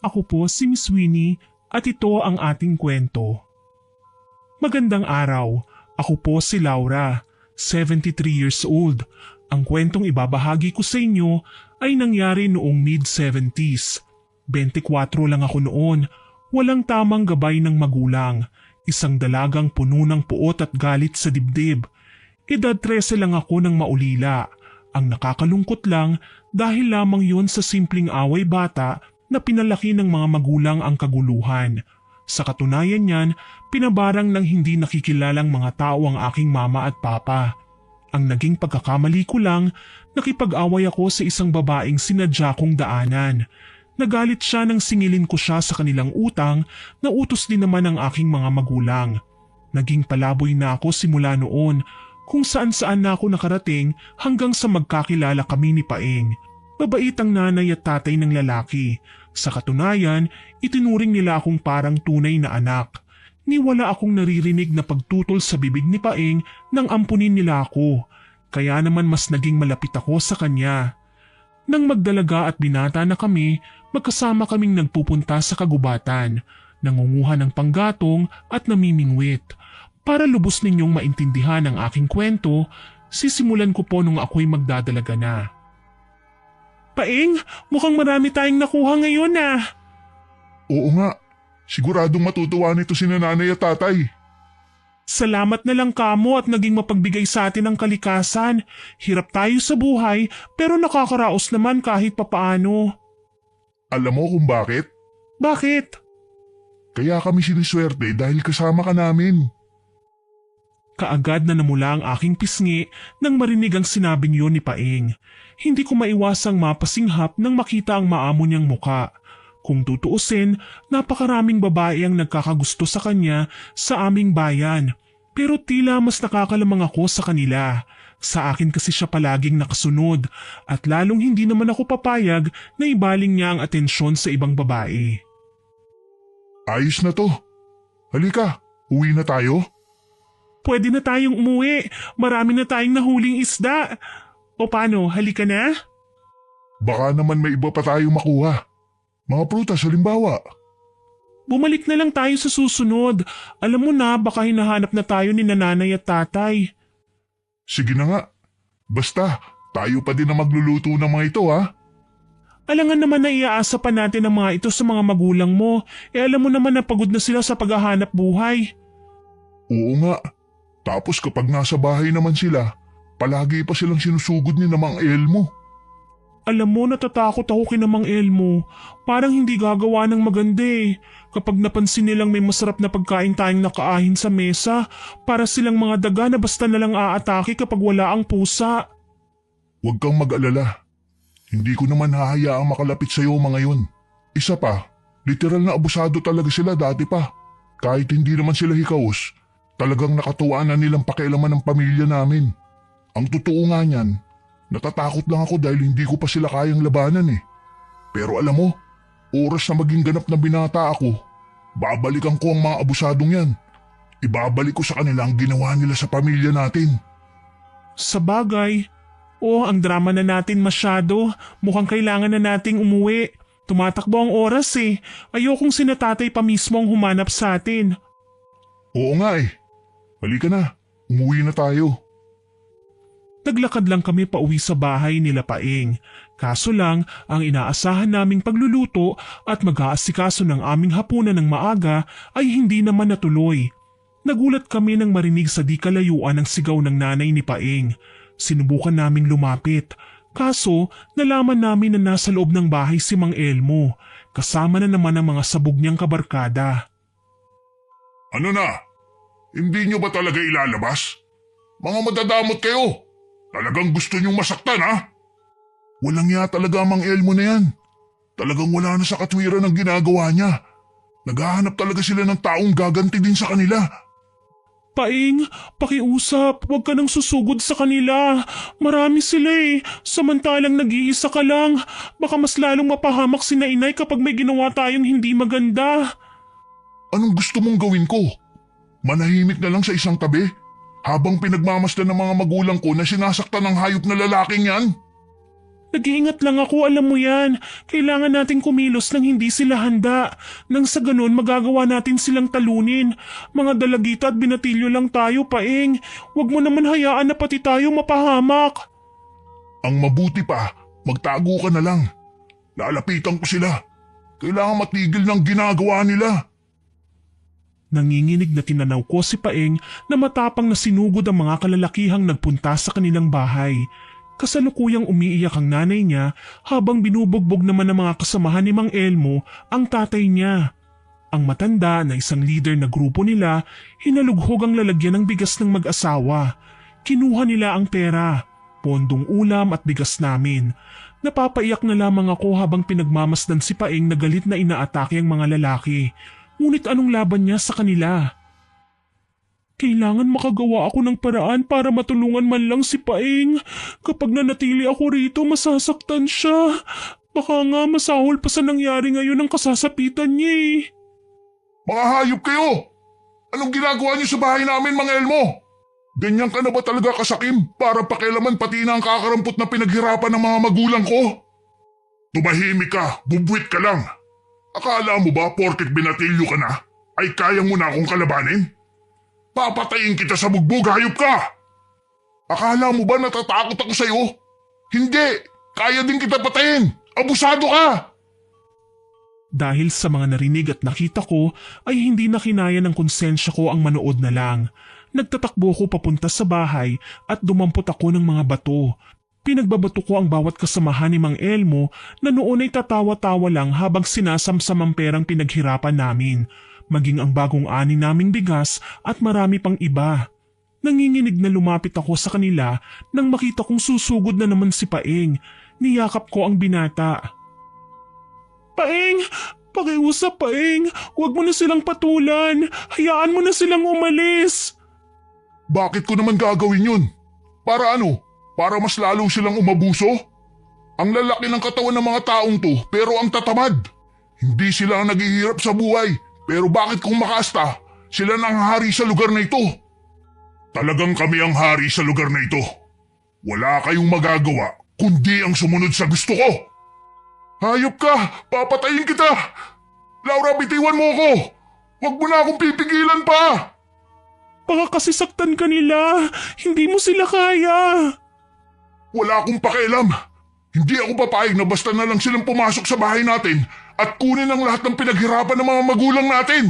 Ako po si Miss Winnie at ito ang ating kwento. Magandang araw. Ako po si Laura, 73 years old. Ang kwentong ibabahagi ko sa inyo ay nangyari noong mid-70s. 24 lang ako noon. Walang tamang gabay ng magulang. Isang dalagang puno ng puot at galit sa dibdib. Edad 13 lang ako nang maulila. Ang nakakalungkot lang dahil lamang yon sa simpleng away bata na pinalaki ng mga magulang ang kaguluhan. Sa katunayan niyan, pinabarang ng hindi nakikilalang mga tao ang aking mama at papa. Ang naging pagkakamali ko lang, nakipag-away ako sa isang babaeng sinadya kong daanan. Nagalit siya nang singilin ko siya sa kanilang utang na utos din naman ng aking mga magulang. Naging palaboy na ako simula noon kung saan-saan na ako nakarating hanggang sa magkakilala kami ni Paeng. Mabait ang nanay at tatay ng lalaki. Sa katunayan, itinuring nila akong parang tunay na anak. Niwala akong naririnig na pagtutol sa bibig ni Paeng nang ampunin nila ako. Kaya naman mas naging malapit ako sa kanya. Nang magdalaga at binata na kami, magkasama kaming nagpupunta sa kagubatan, nangunguha ng panggatong at namimingwit. Para lubos ninyong maintindihan ang aking kwento, sisimulan ko po nung ako'y magdadalaga na. Paeng, mukhang marami tayong nakuha ngayon ah. Oo nga, siguradong matutuwa nito si nanay at tatay. Salamat na lang kamo at naging mapagbigay sa atin ng kalikasan. Hirap tayo sa buhay pero nakakaraos naman kahit papaano. Alam mo kung bakit? Bakit? Kaya kami siniswerte dahil kasama ka namin. Kaagad na namula ang aking pisngi nang marinig ang sinabing yun ni Paeng. Hindi ko maiwasang mapasinghap nang makita ang maamo niyang muka. Kung tutuusin, napakaraming babae ang nagkakagusto sa kanya sa aming bayan. Pero tila mas nakakalamang ako sa kanila. Sa akin kasi siya palaging nakasunod at lalong hindi naman ako papayag na ibaling niya ang atensyon sa ibang babae. Ayos na to. Halika, uwi na tayo. Pwede na tayong umuwi. Marami na tayong nahuling isda. O paano, halika na? Baka naman may iba pa tayong makuha. Mga prutas halimbawa. Bumalik na lang tayo sa susunod. Alam mo na, baka hinahanap na tayo ni nanay at tatay. Sige na nga. Basta, tayo pa din na magluluto ng mga ito ha. Alangan naman na iaasa pa natin ang mga ito sa mga magulang mo. Alam mo naman na pagod na sila sa paghahanap buhay. Oo nga. Tapos kapag nasa bahay naman sila, palagi pa silang sinusugod ni Namang Elmo. Alam mo, natatakot ako kay Namang Elmo. Parang hindi gagawa ng maganda eh. Kapag napansin nilang may masarap na pagkain tayong nakaahin sa mesa, para silang mga daga na basta nalang aatake kapag wala ang pusa. Huwag kang mag-alala. Hindi ko naman hahayaang makalapit sa iyo mga yun. Isa pa, literal na abusado talaga sila dati pa. Kahit hindi naman sila hikaos, talagang nakatuwaan na nilang pakialaman ng pamilya namin. Ang totoo nga niyan, natatakot lang ako dahil hindi ko pa sila kayang labanan eh. Pero alam mo, oras na maging ganap na binata ako, babalikan ko ang mga abusadong yan. Ibabalik ko sa kanila ang ginawa nila sa pamilya natin. Sa bagay, ang drama na natin masyado. Mukhang kailangan na nating umuwi. Tumatakbo ang oras eh. Ayokong sina tatay pa mismo ang humanap sa atin. Oo nga eh. Halika na, umuwi na tayo. Naglakad lang kami pauwi sa bahay nila Paeng. Kaso lang, ang inaasahan naming pagluluto at mag-aasikaso ng aming hapunan ng maaga ay hindi naman natuloy. Nagulat kami nang marinig sa di kalayuan ang sigaw ng nanay ni Paeng. Sinubukan naming lumapit. Kaso, nalaman namin na nasa loob ng bahay si Mang Elmo. Kasama na naman ang mga sabog niyang kabarkada. Ano na? Hindi niyo ba talaga ilalabas? Mga madadamot kayo! Talagang gusto niyong masaktan ha? Walang iya talaga Mang Elmo na yan. Talagang wala na sa katwiran ang ginagawa niya. Naghahanap talaga sila ng taong gaganti din sa kanila. Paeng, pakiusap, huwag ka nang susugod sa kanila. Marami sila eh, samantalang nag-iisa ka lang. Baka mas lalong mapahamak si Nainay kapag may ginawa tayong hindi maganda. Anong gusto mong gawin ko? Manahimik na lang sa isang tabi? Habang pinagmamasdan ng mga magulang ko na sinasaktan ng hayop na lalaking yan? Nag-iingat lang ako, alam mo yan. Kailangan nating kumilos nang hindi sila handa. Nang sa ganun magagawa natin silang talunin. Mga dalagita at binatilyo lang tayo, Paeng. Huwag mo naman hayaan na pati tayo mapahamak. Ang mabuti pa, magtago ka na lang. Lalapitan ko sila. Kailangan matigil ng ginagawa nila. Nanginginig na tinanaw ko si Paeng na matapang na sinugod ang mga kalalakihang nagpunta sa kanilang bahay. Kasalukuyang umiiyak ang nanay niya habang binubugbog naman ng mga kasamahan ni Mang Elmo ang tatay niya. Ang matanda na isang leader na grupo nila, hinalughog ang lalagyan ng bigas ng mag-asawa. Kinuha nila ang pera, pondong ulam at bigas namin. Napapaiyak na lamang ako habang pinagmamasdan si Paeng na galit na inaatake ang mga lalaki. Ngunit anong laban niya sa kanila? Kailangan makagawa ako ng paraan para matulungan man lang si Paeng. Kapag nanatili ako rito, masasaktan siya. Baka nga masahol pa sa nangyari ngayon ang kasasapitan niya eh. Mga hayop kayo! Anong ginagawa niyo sa bahay namin, Mang Elmo? Ganyan ka na ba talaga kasakim para pakialaman pati na ang kakarampot na pinaghirapan ng mga magulang ko? Tumahimik ka, bubwit ka lang. Akala mo ba porket binatilyo ka na, ay kaya mo na akong kalabanin? Papatayin kita sa bugbog, hayop ka! Akala mo ba natatakot ako sa'yo? Hindi! Kaya din kita patayin! Abusado ka! Dahil sa mga narinig at nakita ko ay hindi na kinaya ng konsensya ko ang manood na lang. Nagtatakbo ko papunta sa bahay at dumampot ako ng mga bato. Pinagbabato ko ang bawat kasamahan ni Mang Elmo na noon ay tatawa-tawa lang habang sinasamsam ang perang pinaghirapan namin. Maging ang bagong ani naming bigas at marami pang iba. Nanginginig na lumapit ako sa kanila nang makita kong susugod na naman si Paeng. Niyakap ko ang binata. Paeng! Pakiusap, Paeng! Huwag mo na silang patulan! Hayaan mo na silang umalis! Bakit ko naman gagawin yun? Para ano? Para mas lalo silang umabuso? Ang lalaki ng katawan ng mga taong to pero ang tatamad. Hindi sila ang naghihirap sa buhay. Pero bakit kung makasta, sila nang hari sa lugar na ito? Talagang kami ang hari sa lugar na ito. Wala kayong magagawa kundi ang sumunod sa gusto ko. Hayop ka! Papatayin kita! Laura, bitiwan mo ako! Huwag mo na akong pipigilan pa! Baka kasi saktan ka nila. Hindi mo sila kaya. Wala akong pakialam. Hindi ako papayag na basta na lang silang pumasok sa bahay natin at kunin ang lahat ng pinaghirapan ng mga magulang natin.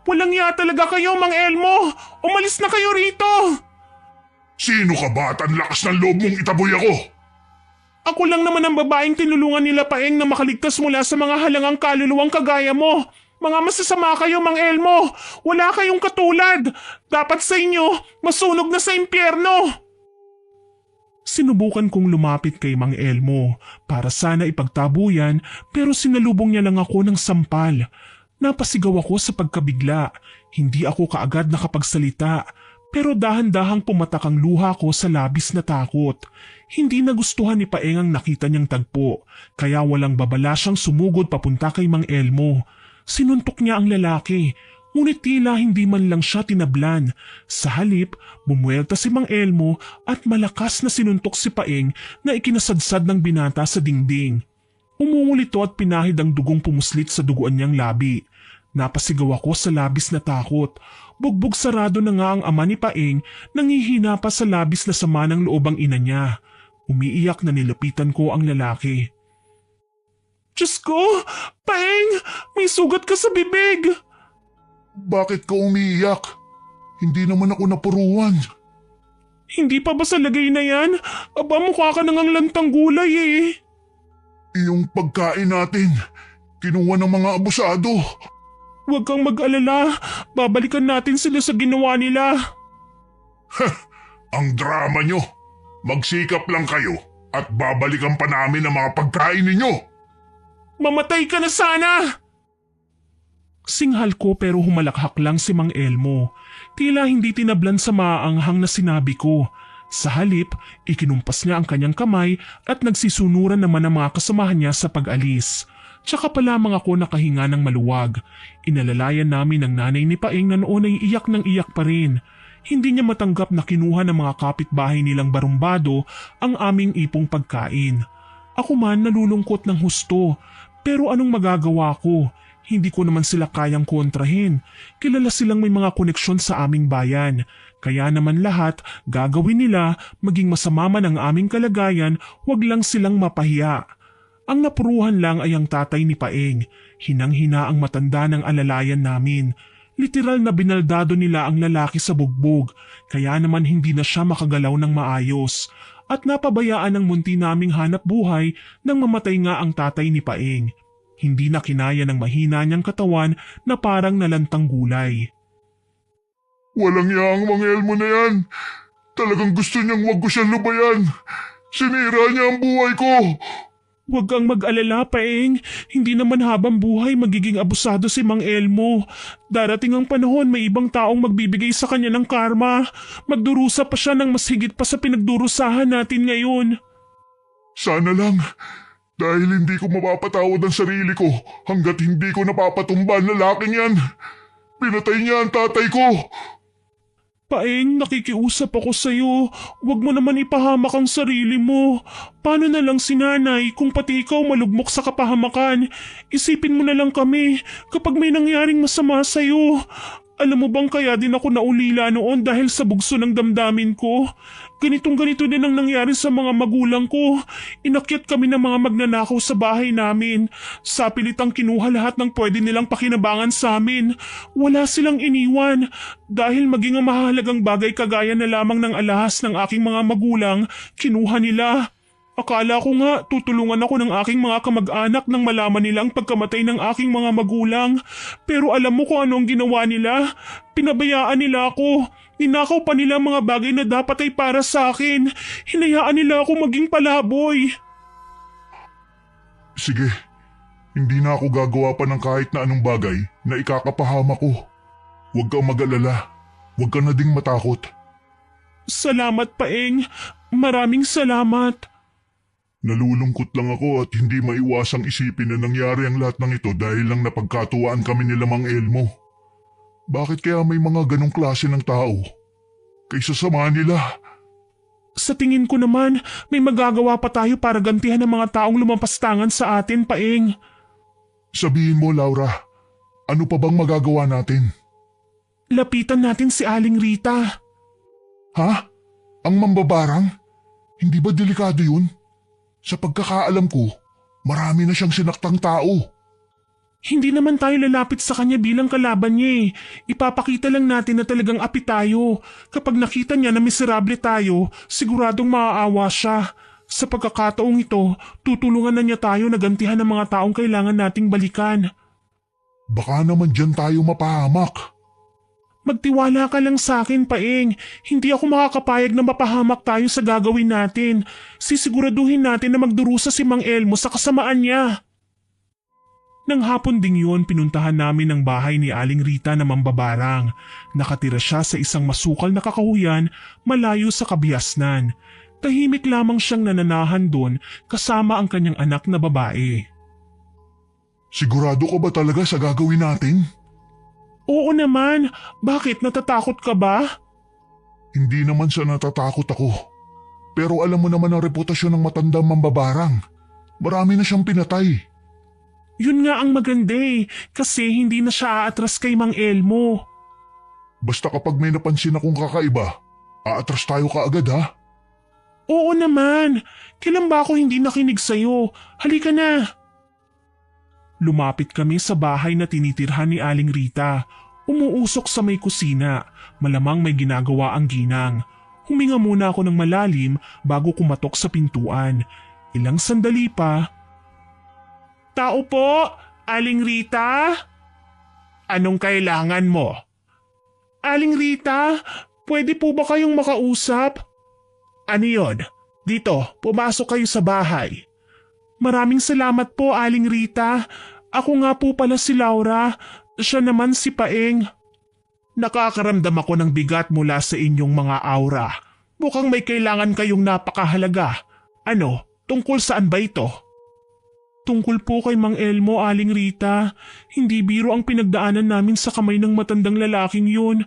Walang iya talaga kayo, Mang Elmo. Umalis na kayo rito. Sino ka ba at ang lakas ng loob mong itaboy ako? Ako lang naman ang babaeng tinulungan nila Paeng na makaligtas mula sa mga halangang kaluluwang kagaya mo. Mga masasama kayo, Mang Elmo. Wala kayong katulad. Dapat sa inyo, masunog na sa impyerno. Sinubukan kong lumapit kay Mang Elmo para sana ipagtabuyan pero sinalubong niya lang ako ng sampal. Napasigaw ako sa pagkabigla. Hindi ako kaagad nakapagsalita pero dahan-dahang pumatak ang luha ko sa labis na takot. Hindi nagustuhan ni Paeng ang nakita niyang tagpo kaya walang babala siyang sumugod papunta kay Mang Elmo. Sinuntok niya ang lalaki. Ngunit tila hindi man lang siya tinablan. Sa halip, bumuelta si Mang Elmo at malakas na sinuntok si Paeng na ikinasadsad ng binata sa dingding. Umungol ito at pinahid ang dugong pumuslit sa duguan niyang labi. Napasigaw ako sa labis na takot. Bugbog sarado na nga ang ama ni Paeng, nangihina pa sa labis na sama ng loob ang ina niya. Umiiyak na nilapitan ko ang lalaki. Diyos ko! Paeng! May sugat ka sa bibig! Bakit ka umiiyak? Hindi naman ako napuruan. Hindi pa ba sa lagay na yan? Aba, mukha ka nang lantang gulay eh. Yung pagkain natin, kinuha ng mga abusado. Huwag kang mag-alala. Babalikan natin sila sa ginawa nila. Ang drama nyo. Magsikap lang kayo at babalikan pa namin ang mga pagkain ninyo. Mamatay ka na sana! Singhal ko pero humalakhak lang si Mang Elmo. Tila hindi tinablan sa maaanghang na sinabi ko. Sa halip, ikinumpas niya ang kanyang kamay at nagsisunuran naman ang mga kasamahan niya sa pag-alis. Tsaka pa lamang ako nakahinga ng maluwag. Inalalayan namin ang nanay ni Paeng na noon ay iyak ng iyak pa rin. Hindi niya matanggap na kinuha ng mga kapitbahay nilang barumbado ang aming ipong pagkain. Ako man nalulungkot ng husto, pero anong magagawa ko? Hindi ko naman sila kayang kontrahin. Kilala silang may mga koneksyon sa aming bayan. Kaya naman lahat gagawin nila, maging masama man ang aming kalagayan, wag lang silang mapahiya. Ang napuruhan lang ay ang tatay ni Paeng. Hinang-hina ang matanda ng alalayan namin. Literal na binaldado nila ang lalaki sa bugbog, kaya naman hindi na siya makagalaw ng maayos. At napabayaan ng munti naming hanap buhay nang mamatay nga ang tatay ni Paeng. Hindi na kinaya ng mahina niyang katawan na parang nalantang gulay. Walang yang mga Elmo na yan. Talagang gusto niyang wag ko siyang lubayan. Sinira niya ang buhay ko. Huwag kang mag-alala, Paeng. Hindi naman habang buhay magiging abusado si Mang Elmo. Darating ang panahon may ibang taong magbibigay sa kanya ng karma. Magdurusa pa siya ng mas higit pa sa pinagdurusahan natin ngayon. Sana lang. Dahil hindi ko mapapatawad ang sarili ko hanggat hindi ko napapatumba ang lalaking yan. Pinatay niya ang tatay ko. Paeng, nakikiusap ako sa'yo. Huwag mo naman ipahamak ang sarili mo. Paano na lang si nanay kung pati ikaw malugmok sa kapahamakan? Isipin mo na lang kami kapag may nangyaring masama sa'yo. Alam mo bang kaya din ako naulila noon dahil sa bugso ng damdamin ko? Ganitong-ganito din ang nangyari sa mga magulang ko. Inakyat kami ng mga magnanakaw sa bahay namin. Sa pilitang kinuha lahat ng pwede nilang pakinabangan sa amin. Wala silang iniwan. Dahil maging ang mahalagang bagay kagaya na lamang ng alahas ng aking mga magulang, kinuha nila. Akala ko nga tutulungan ako ng aking mga kamag-anak nang malaman nila ang pagkamatay ng aking mga magulang. Pero alam mo kung ano ang ginawa nila? Pinabayaan nila ako. Ninakaw pa nila ang mga bagay na dapat ay para sa akin. Hinayaan nila ako maging palaboy. Sige, hindi na ako gagawa pa ng kahit na anong bagay na ikakapahama ko. Huwag kang mag-alala. Huwag ka na ding matakot. Salamat, Paeng. Maraming salamat. Nalulungkot lang ako at hindi maiwasang isipin na nangyari ang lahat ng ito dahil lang napagkatuwaan kami nila Mang Elmo. Bakit kaya may mga ganong klase ng tao? Kaysa sama nila. Sa tingin ko naman, may magagawa pa tayo para gantihan ang mga taong lumampastangan sa atin, Paeng. Sabihin mo, Laura, ano pa bang magagawa natin? Lapitan natin si Aling Rita. Ha? Ang mambabarang? Hindi ba delikado yun? Sa pagkakaalam ko, marami na siyang sinaktang tao. Hindi naman tayo lalapit sa kanya bilang kalaban niya eh. Ipapakita lang natin na talagang api tayo. Kapag nakita niya na miserable tayo, siguradong maaawa siya. Sa pagkakataong ito, tutulungan na niya tayo na gantihan ng mga taong kailangan nating balikan. Baka naman dyan tayo mapahamak. Magtiwala ka lang sa akin, Paeng. Hindi ako makakapayag na mapahamak tayo sa gagawin natin. Sisiguraduhin natin na magdurusa si Mang Elmo sa kasamaan niya. Nang hapon ding yun, pinuntahan namin ang bahay ni Aling Rita na mambabarang. Nakatira siya sa isang masukal na kakahuyan malayo sa kabiasnan. Tahimik lamang siyang nananahan doon kasama ang kanyang anak na babae. Sigurado ka ba talaga sa gagawin natin? Oo naman. Bakit? Natatakot ka ba? Hindi naman sa natatakot ako. Pero alam mo naman ang reputasyon ng matandang mambabarang. Marami na siyang pinatay. Yun nga ang maganda eh, kasi hindi na siya aatras kay Mang Elmo. Basta kapag may napansin akong kakaiba, aatras tayo kaagad ha? Oo naman. Kailan ba ako hindi nakinig sa'yo? Halika na. Lumapit kami sa bahay na tinitirhan ni Aling Rita. Umuusok sa may kusina. Malamang may ginagawa ang ginang. Huminga muna ako ng malalim bago kumatok sa pintuan. Ilang sandali pa. Tao po, Aling Rita? Anong kailangan mo? Aling Rita, pwede po ba kayong makausap? Ano yun? Dito, pumasok kayo sa bahay. Maraming salamat po, Aling Rita. Ako nga po pala si Laura. Siya naman si Paeng. Nakakaramdam ako ng bigat mula sa inyong mga aura. Mukhang may kailangan kayong napakahalaga. Ano, tungkol saan ba ito? Tungkol po kay Mang Elmo, Aling Rita. Hindi biro ang pinagdaanan namin sa kamay ng matandang lalaking yun.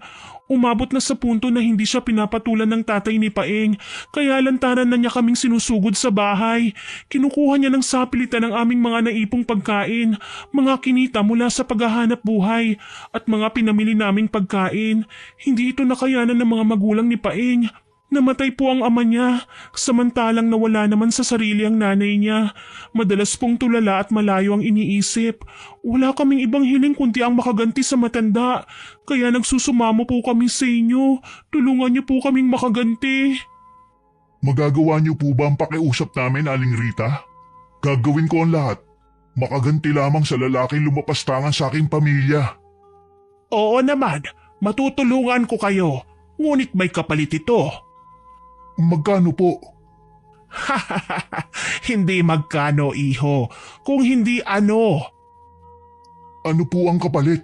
Umabot na sa punto na hindi siya pinapatulan ng tatay ni Paeng, kaya lantaran na niya kaming sinusugod sa bahay. Kinukuha niya ng sapilitan ng aming mga naipong pagkain, mga kinita mula sa paghahanap buhay, at mga pinamili naming pagkain. Hindi ito nakayanan ng mga magulang ni Paeng. Namatay po ang ama niya, samantalang nawala naman sa sarili ang nanay niya. Madalas pong tulala at malayo ang iniisip. Wala kaming ibang hiling kundi ang makaganti sa matanda. Kaya nagsusumamo po kami sa inyo. Tulungan niyo po kaming makaganti. Magagawa niyo po ba ang pakiusap namin, Aling Rita? Gagawin ko ang lahat. Makaganti lamang sa lalaking lumapastangan sa aking pamilya. Oo naman, matutulungan ko kayo. Ngunit may kapalit ito. Magkano po? Hindi magkano, iho. Kung hindi ano. Ano po ang kapalit?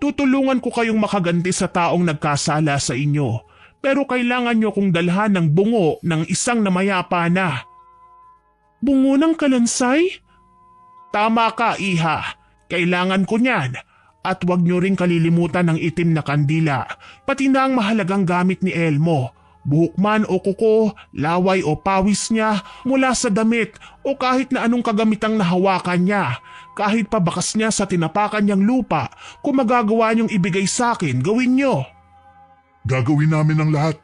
Tutulungan ko kayong makaganti sa taong nagkasala sa inyo. Pero kailangan nyo kong dalhan ng bungo ng isang namayapa na. Bungo ng kalansay? Tama ka, iha. Kailangan ko niyan. At huwag nyo ring kalilimutan ng itim na kandila. Pati na ang mahalagang gamit ni Elmo. Buhok man o kuko, laway o pawis niya, mula sa damit o kahit na anong kagamitang nahawakan niya. Kahit pa bakas niya sa tinapakan niyang lupa, kung magagawa niyong ibigay sa akin, gawin niyo. Gagawin namin ang lahat.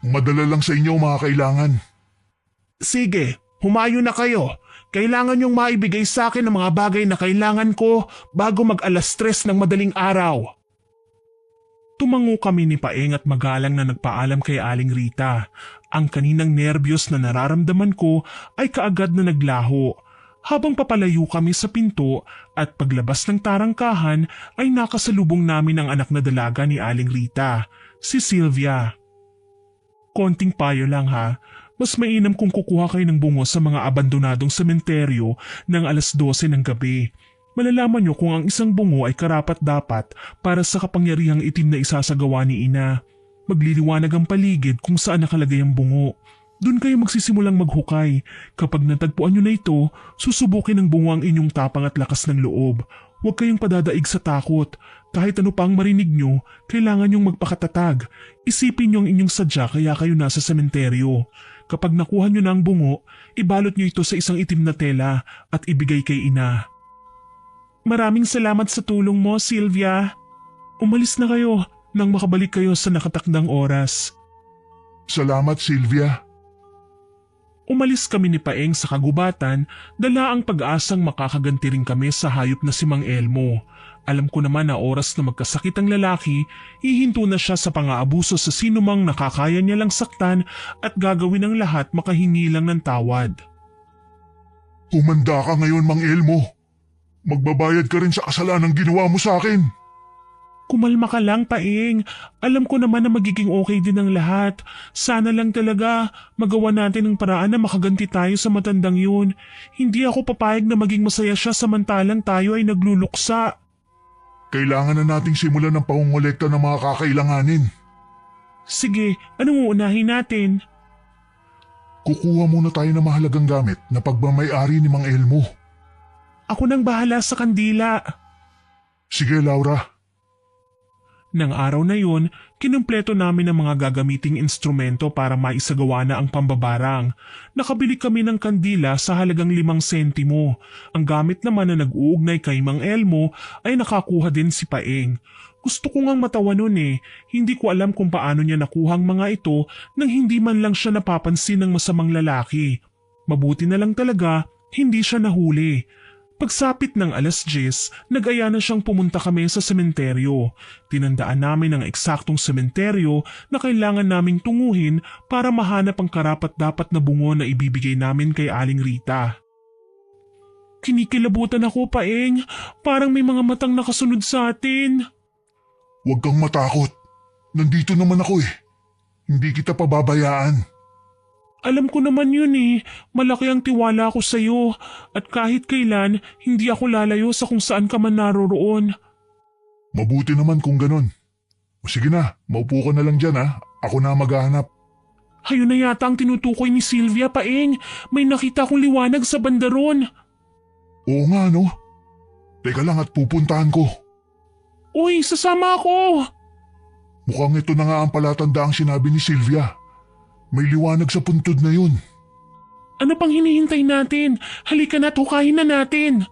Madala lang sa inyo mga kailangan. Sige, humayo na kayo. Kailangan niyong maibigay sa akin ang mga bagay na kailangan ko bago mag-alas 3 ng madaling araw. Tumango kami ni Paeng at magalang na nagpaalam kay Aling Rita. Ang kaninang nerbiyos na nararamdaman ko ay kaagad na naglaho. Habang papalayo kami sa pinto at paglabas ng tarangkahan ay nakasalubong namin ang anak na dalaga ni Aling Rita, si Sylvia. Konting payo lang ha, mas mainam kung kukuha kayo ng bungo sa mga abandonadong sementeryo ng alas 12 ng gabi. Malalaman nyo kung ang isang bungo ay karapat-dapat para sa kapangyarihang itim na isasagawa ni ina. Magliliwanag ang paligid kung saan nakalagay ang bungo. Doon kayo magsisimulang maghukay. Kapag natagpuan nyo na ito, susubukin ng bungo ang inyong tapang at lakas ng loob. Huwag kayong padadaig sa takot. Kahit ano pa ang marinig nyo, kailangan nyong magpakatatag. Isipin nyo ang inyong sadya kaya kayo nasa sementeryo. Kapag nakuha nyo na ang bungo, ibalot nyo ito sa isang itim na tela at ibigay kay ina. Maraming salamat sa tulong mo, Sylvia. Umalis na kayo nang makabalik kayo sa nakatakdang oras. Salamat, Sylvia. Umalis kami ni Paeng sa kagubatan, dala ang pag-asang makakaganti rin kami sa hayop na si Mang Elmo. Alam ko naman na oras na magkasakit ang lalaki, hihinto na siya sa pang-aabuso sa sinumang nakakaya niya lang saktan at gagawin ang lahat makahingi lang ng tawad. Humanda ka ngayon, Mang Elmo. Magbabayad ka rin sa kasalanang ginawa mo sa akin. Kumalma ka lang, Paeng. Alam ko naman na magiging okay din ang lahat. Sana lang talaga magawa natin ng paraan na makaganti tayo sa matandang yun. Hindi ako papayag na maging masaya siya samantalang tayo ay nagluluksa. Kailangan na nating simulan ng pangungulekta ng mga kakailanganin. Sige, anong uunahin natin? Kukuha muna tayo ng mahalagang gamit na pagmamayari ni Mang Elmo. Ako nang bahala sa kandila. Sige, Laura. Nang araw na yun, kinumpleto namin ang mga gagamiting instrumento para maisagawa na ang pambabarang. Nakabili kami ng kandila sa halagang 5 sentimo. Ang gamit naman na nag-uugnay kay Mang Elmo ay nakakuha din si Paeng. Gusto ko ngang matawa nun eh. Hindi ko alam kung paano niya nakuha ang mga ito nang hindi man lang siya napapansin ng masamang lalaki. Mabuti na lang talaga, hindi siya nahuli. Pagsapit ng alas 10, nag-aya na siyang pumunta kami sa sementeryo. Tinandaan namin ang eksaktong sementeryo na kailangan naming tunguhin para mahanap ang karapat-dapat na bungo na ibibigay namin kay Aling Rita. Kinikilabutan ako, Paeng. Parang may mga matang nakasunod sa atin. Huwag kang matakot. Nandito naman ako eh. Hindi kita pababayaan. Alam ko naman yun eh. Malaki ang tiwala ko sa iyo. At kahit kailan, hindi ako lalayo sa kung saan ka man naroroon. Mabuti naman kung ganon. O sige na, maupo ka na lang dyan ha. Ako na maghahanap. Ayun na yata ang tinutukoy ni Sylvia, Paeng. May nakita akong liwanag sa bandaron. Oo nga no. Teka lang at pupuntahan ko. Uy, sasama ako! Mukhang ito na nga ang palatandaang sinabi ni Sylvia. May liwanag sa puntod na yun. Ano pang hinihintay natin? Halika na't hukayin na natin!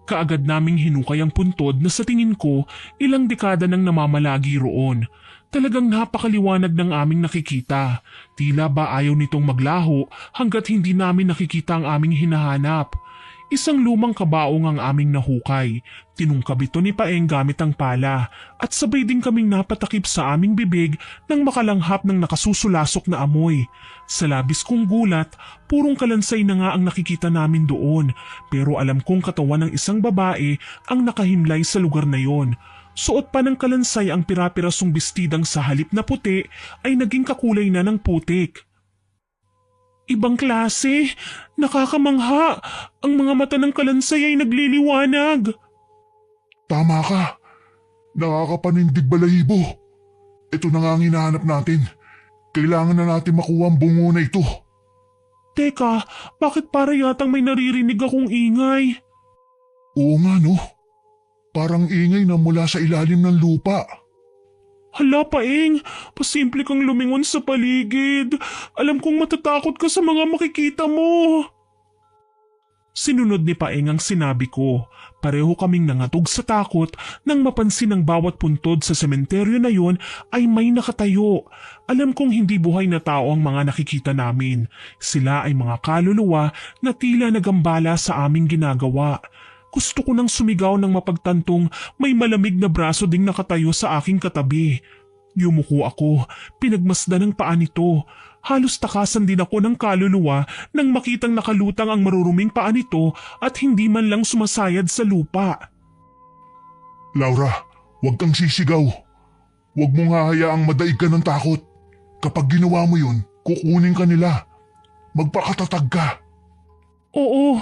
Kaagad naming hinukay ang puntod na sa tingin ko ilang dekada nang namamalagi roon. Talagang napakaliwanag ng aming nakikita. Tila ba ayaw nitong maglaho hanggat hindi namin nakikita ang aming hinahanap. Isang lumang kabaong ang aming nahukay. Tinungkab ito ni Paeng gamit ang pala at sabay din kaming napatakip sa aming bibig nang makalanghap ng nakasusulasok na amoy. Sa labis kong gulat, purong kalansay na nga ang nakikita namin doon, pero alam kong katawan ng isang babae ang nakahimlay sa lugar na yon. Suot pa ng kalansay ang pira-pirasong bestidang sa halip na puti ay naging kakulay na ng putik. Ibang klase, nakakamangha, ang mga mata ng kalansay ay nagliliwanag. Tama ka. Nakakapanindig balahibo. Ito na nga ang hinahanap natin. Kailangan na natin makuha ang bungo na ito. Teka, bakit para yatang may naririnig akong ingay? Oo nga no. Parang ingay na mula sa ilalim ng lupa. Hala Paeng, pasimple kang lumingon sa paligid. Alam kong matatakot ka sa mga makikita mo. Sinunod ni Paeng ang sinabi ko. Pareho kaming nangatog sa takot nang mapansin ang bawat puntod sa sementeryo na yon ay may nakatayo. Alam kong hindi buhay na tao ang mga nakikita namin. Sila ay mga kaluluwa na tila nagambala sa aming ginagawa. Gusto ko nang sumigaw ng mapagtantong may malamig na braso ding nakatayo sa aking katabi. Yumuko ako, pinagmasdan ng paa nito. Halos takasan din ako ng kaluluwa nang makitang nakalutang ang maruruming paa nito at hindi man lang sumasayad sa lupa. Laura, huwag kang sisigaw. Huwag mong hahayaang madaig ka ng takot. Kapag ginawa mo yun, kukunin ka nila. Magpakatatag ka. Oo.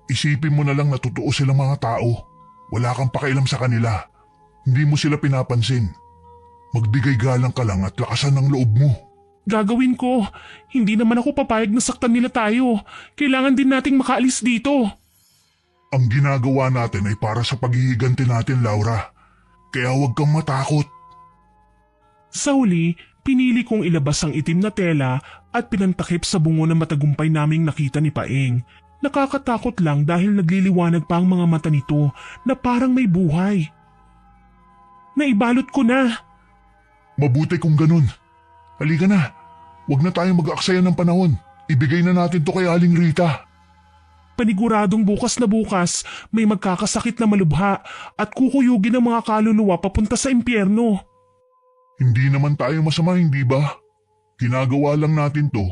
Isipin mo na lang na totoo silang mga tao. Wala kang pakialam sa kanila. Hindi mo sila pinapansin. Magbigay galang ka lang at lakasan ng loob mo. Gagawin ko. Hindi naman ako papayag na saktan nila tayo. Kailangan din nating makaalis dito. Ang ginagawa natin ay para sa paghihiganti natin, Laura. Kaya huwag kang matakot. Sa huli, pinili kong ilabas ang itim na tela at pinantakip sa bungo na matagumpay naming nakita ni Paeng. Nakakatakot lang dahil nagliliwanag pa ang mga mata nito na parang may buhay. Naibalot ko na. Mabuti kung ganun. Halika na. Huwag na tayong mag-aaksaya ng panahon. Ibigay na natin to kay Aling Rita. Paniguradong bukas na bukas may magkakasakit na malubha at kukuyugin ng mga kaluluwa papunta sa impyerno. Hindi naman tayo masama, hindi ba? Ginagawa lang natin to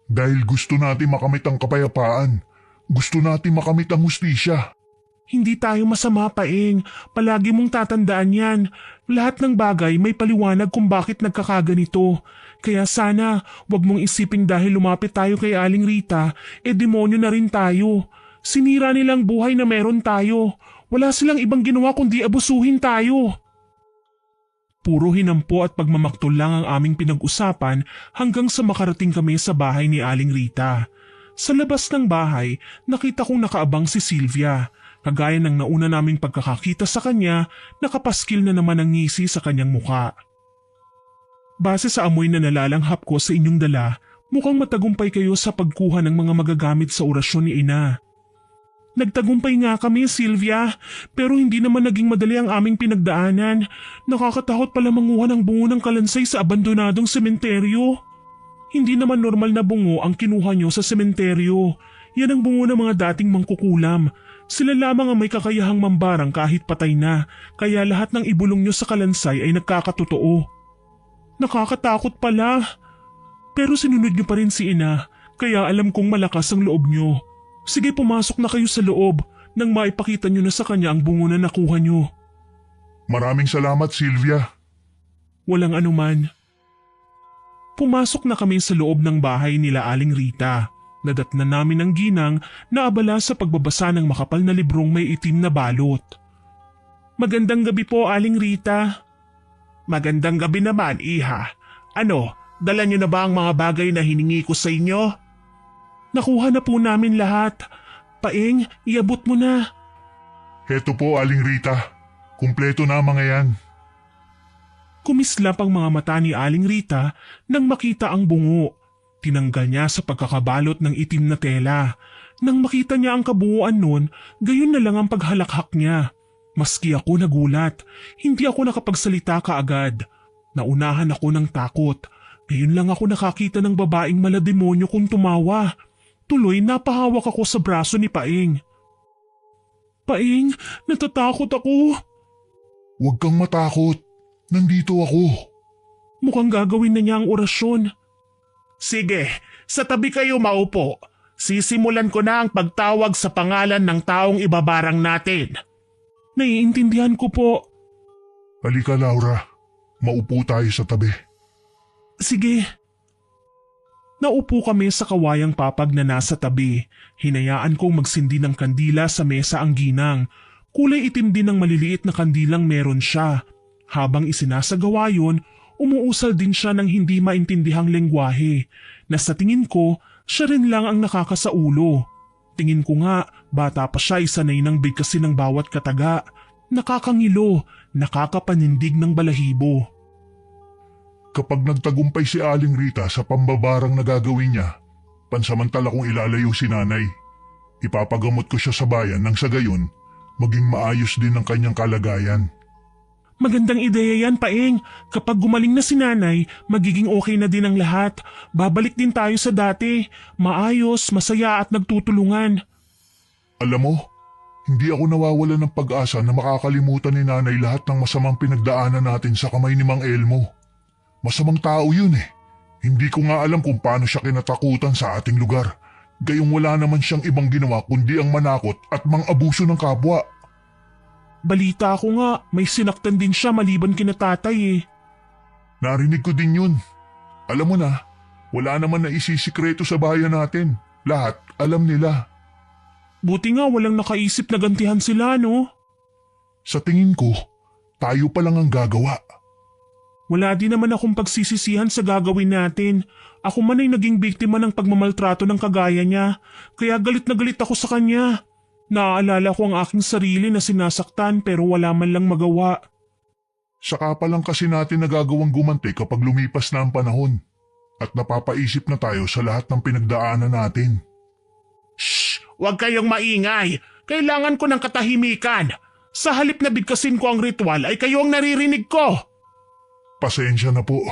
dahil gusto natin makamit ang kapayapaan. Gusto natin makamit ang hustisya. Hindi tayo masama, Paeng. Palagi mong tatandaan yan. Lahat ng bagay may paliwanag kung bakit nagkakaganito. Kaya sana, wag mong isiping dahil lumapit tayo kay Aling Rita, demonyo na rin tayo. Sinira nilang buhay na meron tayo. Wala silang ibang ginawa kundi abusuhin tayo. Puro hinampo at pagmamaktol lang ang aming pinag-usapan hanggang sa makarating kami sa bahay ni Aling Rita. Sa labas ng bahay, nakita kong nakaabang si Sylvia. Kagaya ng nauna naming pagkakakita sa kanya, nakapaskil na naman ang ngisi sa kanyang muka. Base sa amoy na nalalanghap ko sa inyong dala, mukhang matagumpay kayo sa pagkuha ng mga magagamit sa orasyon ni Ina. Nagtagumpay nga kami, Sylvia, pero hindi naman naging madali ang aming pinagdaanan. Nakakatakot pala manguha ng bungo ng kalansay sa abandonadong sementeryo. Hindi naman normal na bungo ang kinuha nyo sa sementeryo. Yan ang bungo ng mga dating mangkukulam. Sila lamang ang may kakayahang mambarang kahit patay na, kaya lahat ng ibulong nyo sa kalansay ay nagkakatotoo. Nakakatakot pala. Pero sinunod nyo pa rin si Ina, kaya alam kong malakas ang loob nyo. Sige, pumasok na kayo sa loob nang maipakita nyo na sa kanya ang bungo na nakuha nyo. Maraming salamat, Sylvia. Walang anuman. Pumasok na kami sa loob ng bahay nila Aling Rita. Nadatnan namin ang ginang na abala sa pagbabasa ng makapal na librong may itim na balot. Magandang gabi po, Aling Rita. Magandang gabi naman, Iha. Ano, dala niyo na ba ang mga bagay na hiningi ko sa inyo? Nakuha na po namin lahat. Paeng, iabot mo na. Heto po, Aling Rita. Kumpleto na ang mga yan. Kumislap ang mga mata ni Aling Rita nang makita ang bungo. Tinanggal niya sa pagkakabalot ng itim na tela. Nang makita niya ang kabuuan nun, gayon na lang ang paghalakhak niya. Maski ako nagulat, hindi ako nakapagsalita kaagad. Naunahan ako ng takot. Ngayon lang ako nakakita ng babaeng malademonyo kung tumawa. Tuloy napahawak ako sa braso ni Paeng. Paeng, natatakot ako. Huwag kang matakot. Nandito ako. Mukhang gagawin na niya ang orasyon. Sige, sa tabi kayo maupo. Sisimulan ko na ang pagtawag sa pangalan ng taong ibabarang natin. Naiintindihan ko po. Halika Laura, maupo tayo sa tabi. Sige. Naupo kami sa kawayang papag na nasa tabi. Hinayaan kong magsindi ng kandila sa mesa ang ginang. Kulay itim din ng maliliit na kandilang meron siya. Habang isinasagawa yun, umuusal din siya ng hindi maintindihang lengguwahe na sa tingin ko, siya rin lang ang nakakasaulo. Tingin ko nga, bata pa siya isanay ng bigkasin ng bawat kataga. Nakakangilo, nakakapanindig ng balahibo. Kapag nagtagumpay si Aling Rita sa pambabarang na gagawin niya, pansamantala kong ilalayo si nanay. Ipapagamot ko siya sa bayan nang sa gayon, maging maayos din ang kanyang kalagayan. Magandang ideya yan, Paeng. Kapag gumaling na si nanay, magiging okay na din ang lahat. Babalik din tayo sa dati. Maayos, masaya at nagtutulungan. Alam mo, hindi ako nawawalan ng pag-asa na makakalimutan ni nanay lahat ng masamang pinagdaanan natin sa kamay ni Mang Elmo. Masamang tao yun eh. Hindi ko nga alam kung paano siya kinatakutan sa ating lugar. Gayong wala naman siyang ibang ginawa kundi ang manakot at mang-abuso ng kapwa. Balita ko nga, may sinaktan din siya maliban kina tatay eh. Narinig ko din yun. Alam mo na, wala naman na isisikreto sa bayan natin. Lahat alam nila. Buti nga walang nakaisip na gantihan sila, no? Sa tingin ko, tayo pa lang ang gagawa. Wala din naman akong pagsisisihan sa gagawin natin. Ako man ay naging biktima ng pagmamaltrato ng kagaya niya, kaya galit na galit ako sa kanya. Naaalala ko ang aking sarili na sinasaktan pero wala man lang magawa. Saka pa lang kasi natin nagagawang gumanti kapag lumipas na ang panahon at napapaisip na tayo sa lahat ng pinagdaanan natin. Shh! Huwag kayong maingay! Kailangan ko ng katahimikan! Sa halip na bigkasin ko ang ritual ay kayo ang naririnig ko! Pasensya na po.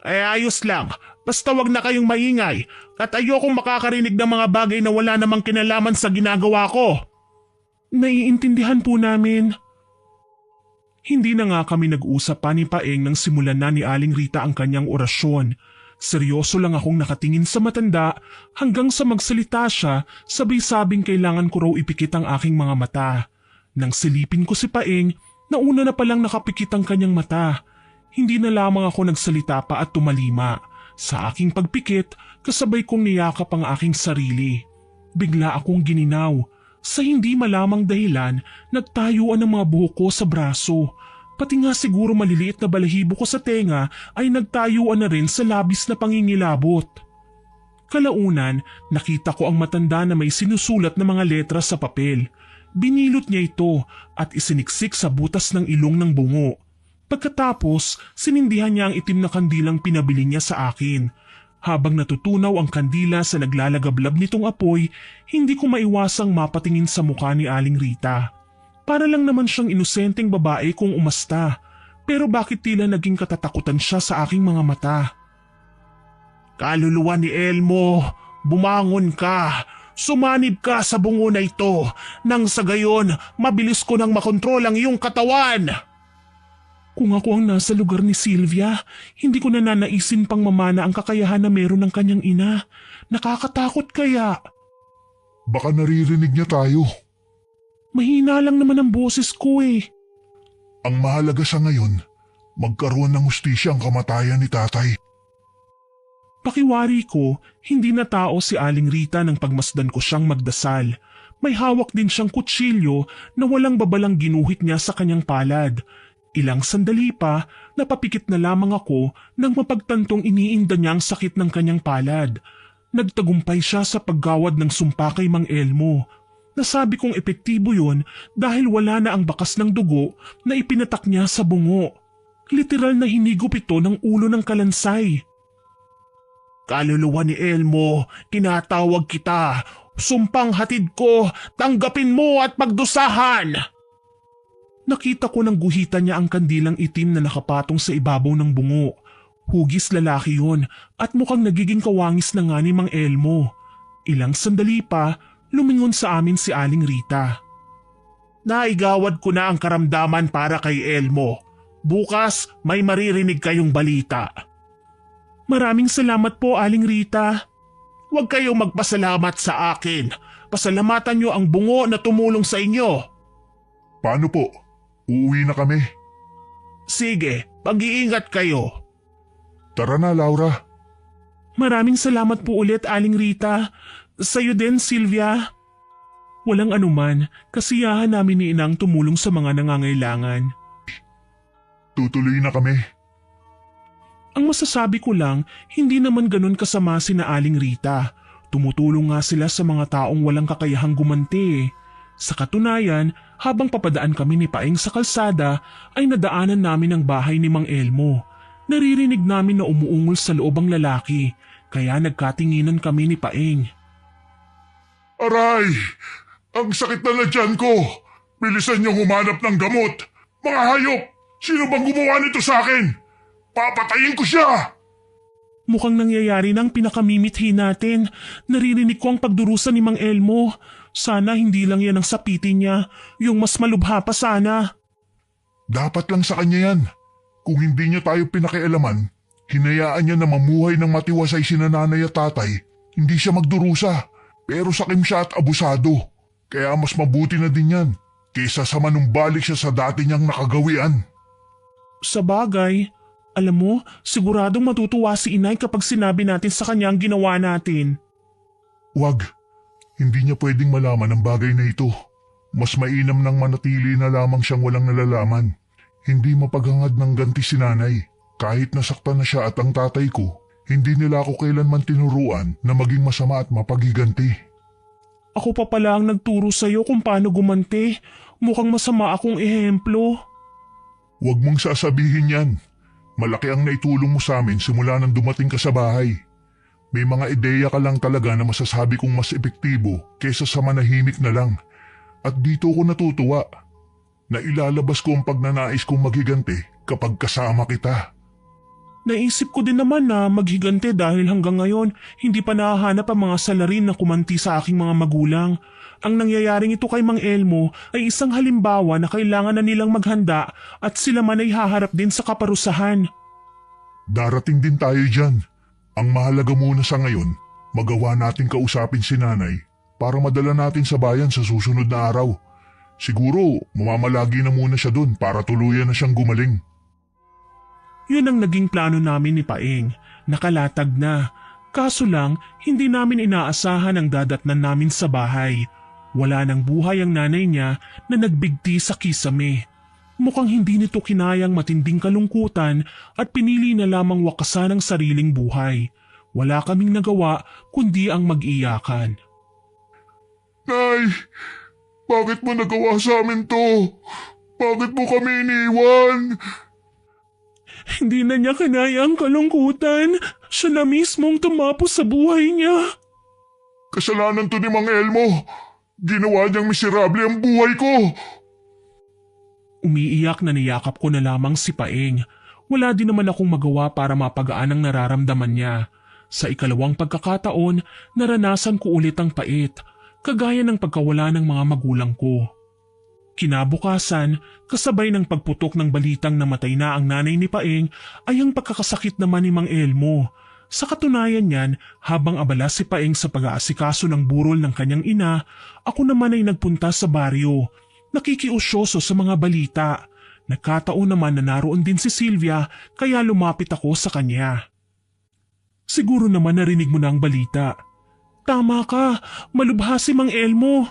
Ay ayos lang, basta wag na kayong maingay at ayokong makakarinig ng mga bagay na wala namang kinalaman sa ginagawa ko. Naiintindihan po namin. Hindi na nga kami nag-usap pa ni Paeng nang simulan na ni Aling Rita ang kanyang orasyon. Seryoso lang akong nakatingin sa matanda hanggang sa magsalita siya, sabay-sabing kailangan ko raw ipikit ang aking mga mata. Nang silipin ko si Paeng, nauna na palang nakapikit ang kanyang mata. Hindi na lamang ako nagsalita pa at tumalima. Sa aking pagpikit, kasabay kong niyakap ang aking sarili. Bigla akong gininaw. Sa hindi malamang dahilan, nagtayuan ang mga buhok ko sa braso. Pati nga siguro maliliit na balahibo ko sa tenga ay nagtayuan na rin sa labis na pangingilabot. Kalaunan, nakita ko ang matanda na may sinusulat na mga letra sa papel. Binilot niya ito at isiniksik sa butas ng ilong ng bungo. Pagkatapos, sinindihan niya ang itim na kandilang pinabili niya sa akin. Habang natutunaw ang kandila sa naglalagablab nitong apoy, hindi ko maiwasang mapatingin sa mukha ni Aling Rita. Para lang naman siyang inosenteng babae kung umasta. Pero bakit tila naging katatakutan siya sa aking mga mata? Kaluluwa ni Elmo, bumangon ka! Sumanib ka sa bungo na ito nang sa gayon mabilis ko nang makontrol ang iyong katawan! Kung ako ang nasa lugar ni Sylvia, hindi ko nananaisin pang mamana ang kakayahan na meron ng kanyang ina. Nakakatakot kaya. Baka naririnig niya tayo. Mahina lang naman ang boses ko eh. Ang mahalaga sa ngayon, magkaroon ng hustisya ang kamatayan ni tatay. Pakiwari ko, hindi na tao si Aling Rita nang pagmasdan ko siyang magdasal. May hawak din siyang kutsilyo na walang babalang ginuhit niya sa kanyang palad. Ilang sandali pa, napapikit na lamang ako nang mapagtantong iniinda niya ang sakit ng kanyang palad. Nagtagumpay siya sa paggawad ng sumpa kay Mang Elmo. Nasabi kong epektibo yun dahil wala na ang bakas ng dugo na ipinatak niya sa bungo. Literal na hinigop ito ng ulo ng kalansay. Kaluluwa ni Elmo, tinatawag kita. Sumpang hatid ko, tanggapin mo at pagdusahan! Nakita ko nang guhitan niya ang kandilang itim na nakapatong sa ibabaw ng bungo. Hugis lalaki yun at mukhang nagiging kawangis na nga ni Mang Elmo. Ilang sandali pa, lumingon sa amin si Aling Rita. Naigawad ko na ang karamdaman para kay Elmo. Bukas may maririnig kayong balita. Maraming salamat po, Aling Rita. Huwag kayong magpasalamat sa akin. Pasalamatan niyo ang bungo na tumulong sa inyo. Paano po? Uuwi na kami. Sige, pag-iingat kayo. Tara na, Laura. Maraming salamat po ulit, Aling Rita. Sa'yo din, Sylvia. Walang anuman, kasiyahan namin ni Inang tumulong sa mga nangangailangan. Tutuloy na kami. Ang masasabi ko lang, hindi naman ganun kasama sina Aling Rita. Tumutulong nga sila sa mga taong walang kakayahang gumanti. Sa katunayan, habang papadaan kami ni Paeng sa kalsada, ay nadaanan namin ang bahay ni Mang Elmo. Naririnig namin na umuungol sa loob ang lalaki, kaya nagkatinginan kami ni Paeng. Aray! Ang sakit na tiyan ko! Bilisan niyong humanap ng gamot! Mga hayop! Sino bang gumawa nito sa akin? Papatayin ko siya! Mukhang nangyayari ng pinakamimithi natin. Naririnig ko ang pagdurusa ni Mang Elmo. Sana hindi lang yan ang sapitin niya. Yung mas malubha pa sana. Dapat lang sa kanya yan. Kung hindi niya tayo pinakialaman, hinayaan niya na mamuhay ng matiwasay sina nanay at tatay, hindi siya magdurusa. Pero sakim siya at abusado. Kaya mas mabuti na din yan kaysa sa manumbalik siya sa dati niyang nakagawian. Sa bagay, alam mo, siguradong matutuwa si Inay kapag sinabi natin sa kanya ang ginawa natin. Wag. Hindi niya pwedeng malaman ang bagay na ito. Mas mainam nang manatili na lamang siyang walang nalalaman. Hindi mapaghangad ng ganti si nanay. Kahit nasaktan na siya at ang tatay ko, hindi nila ako kailanman tinuruan na maging masama at mapagiganti. Ako pa pala ang nagturo sa'yo kung paano gumanti. Mukhang masama akong ehemplo. Huwag mong sasabihin yan. Malaki ang naitulong mo sa amin simula nang dumating ka sa bahay. May mga ideya ka lang talaga na masasabi kong mas epektibo kaysa sa manahimik na lang. At dito ko natutuwa na ilalabas ko ang pagnanais kong maghiganti kapag kasama kita. Naisip ko din naman na maghigante dahil hanggang ngayon hindi pa nahahanap ang mga salarin na kumanti sa aking mga magulang. Ang nangyayaring ito kay Mang Elmo ay isang halimbawa na kailangan na nilang maghanda at sila man ay haharap din sa kaparusahan. Darating din tayo dyan. Ang mahalaga muna sa ngayon, magawa natin kausapin si nanay para madala natin sa bayan sa susunod na araw. Siguro mamamalagi na muna siya dun para tuluyan na siyang gumaling. Yun ang naging plano namin ni Paeng. Nakalatag na. Kaso lang, hindi namin inaasahan ang dadatnan namin sa bahay. Wala nang buhay ang nanay niya na nagbigti sa kisame. Mukhang hindi nito kinayang matinding kalungkutan at pinili na lamang wakasan ang sariling buhay. Wala kaming nagawa kundi ang mag-iyakan. Nay, bakit mo nagawa sa amin to? Bakit mo kami iniwan? Hindi na niya kinaya ang kalungkutan. Siya na mismong tumapos sa buhay niya. Kasalanan to ni Mang Elmo. Ginawa niyang miserable ang buhay ko. Umiiyak na niyakap ko na lamang si Paeng. Wala din naman akong magawa para mapagaan ang nararamdaman niya. Sa ikalawang pagkakataon, naranasan ko ulit ang pait, kagaya ng pagkawala ng mga magulang ko. Kinabukasan, kasabay ng pagputok ng balitang namatay na ang nanay ni Paeng ay ang pagkakasakit naman ni Mang Elmo. Sa katunayan niyan, habang abala si Paeng sa pag-aasikaso ng burol ng kanyang ina, ako naman ay nagpunta sa baryo. Nakikiusyoso sa mga balita. Nagkataon naman na naroon din si Sylvia kaya lumapit ako sa kanya. Siguro naman narinig mo na ang balita. Tama ka, malubha si Mang Elmo.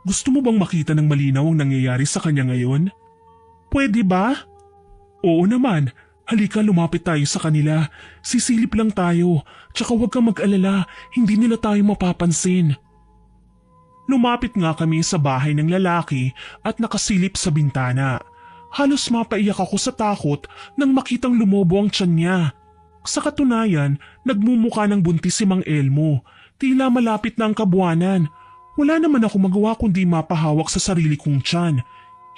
Gusto mo bang makita ng malinaw ang nangyayari sa kanya ngayon? Pwede ba? Oo naman. Halika, lumapit tayo sa kanila. Sisilip lang tayo. Tsaka huwag kang mag-alala, hindi nila tayo mapapansin. Lumapit nga kami sa bahay ng lalaki at nakasilip sa bintana. Halos mapaiyak ako sa takot nang makitang lumobo ang tiyan niya. Sa katunayan, nagmumukha ng buntis si Mang Elmo. Tila malapit na ang kabuwanan. Wala naman ako magawa kundi mapahawak sa sarili kong tiyan.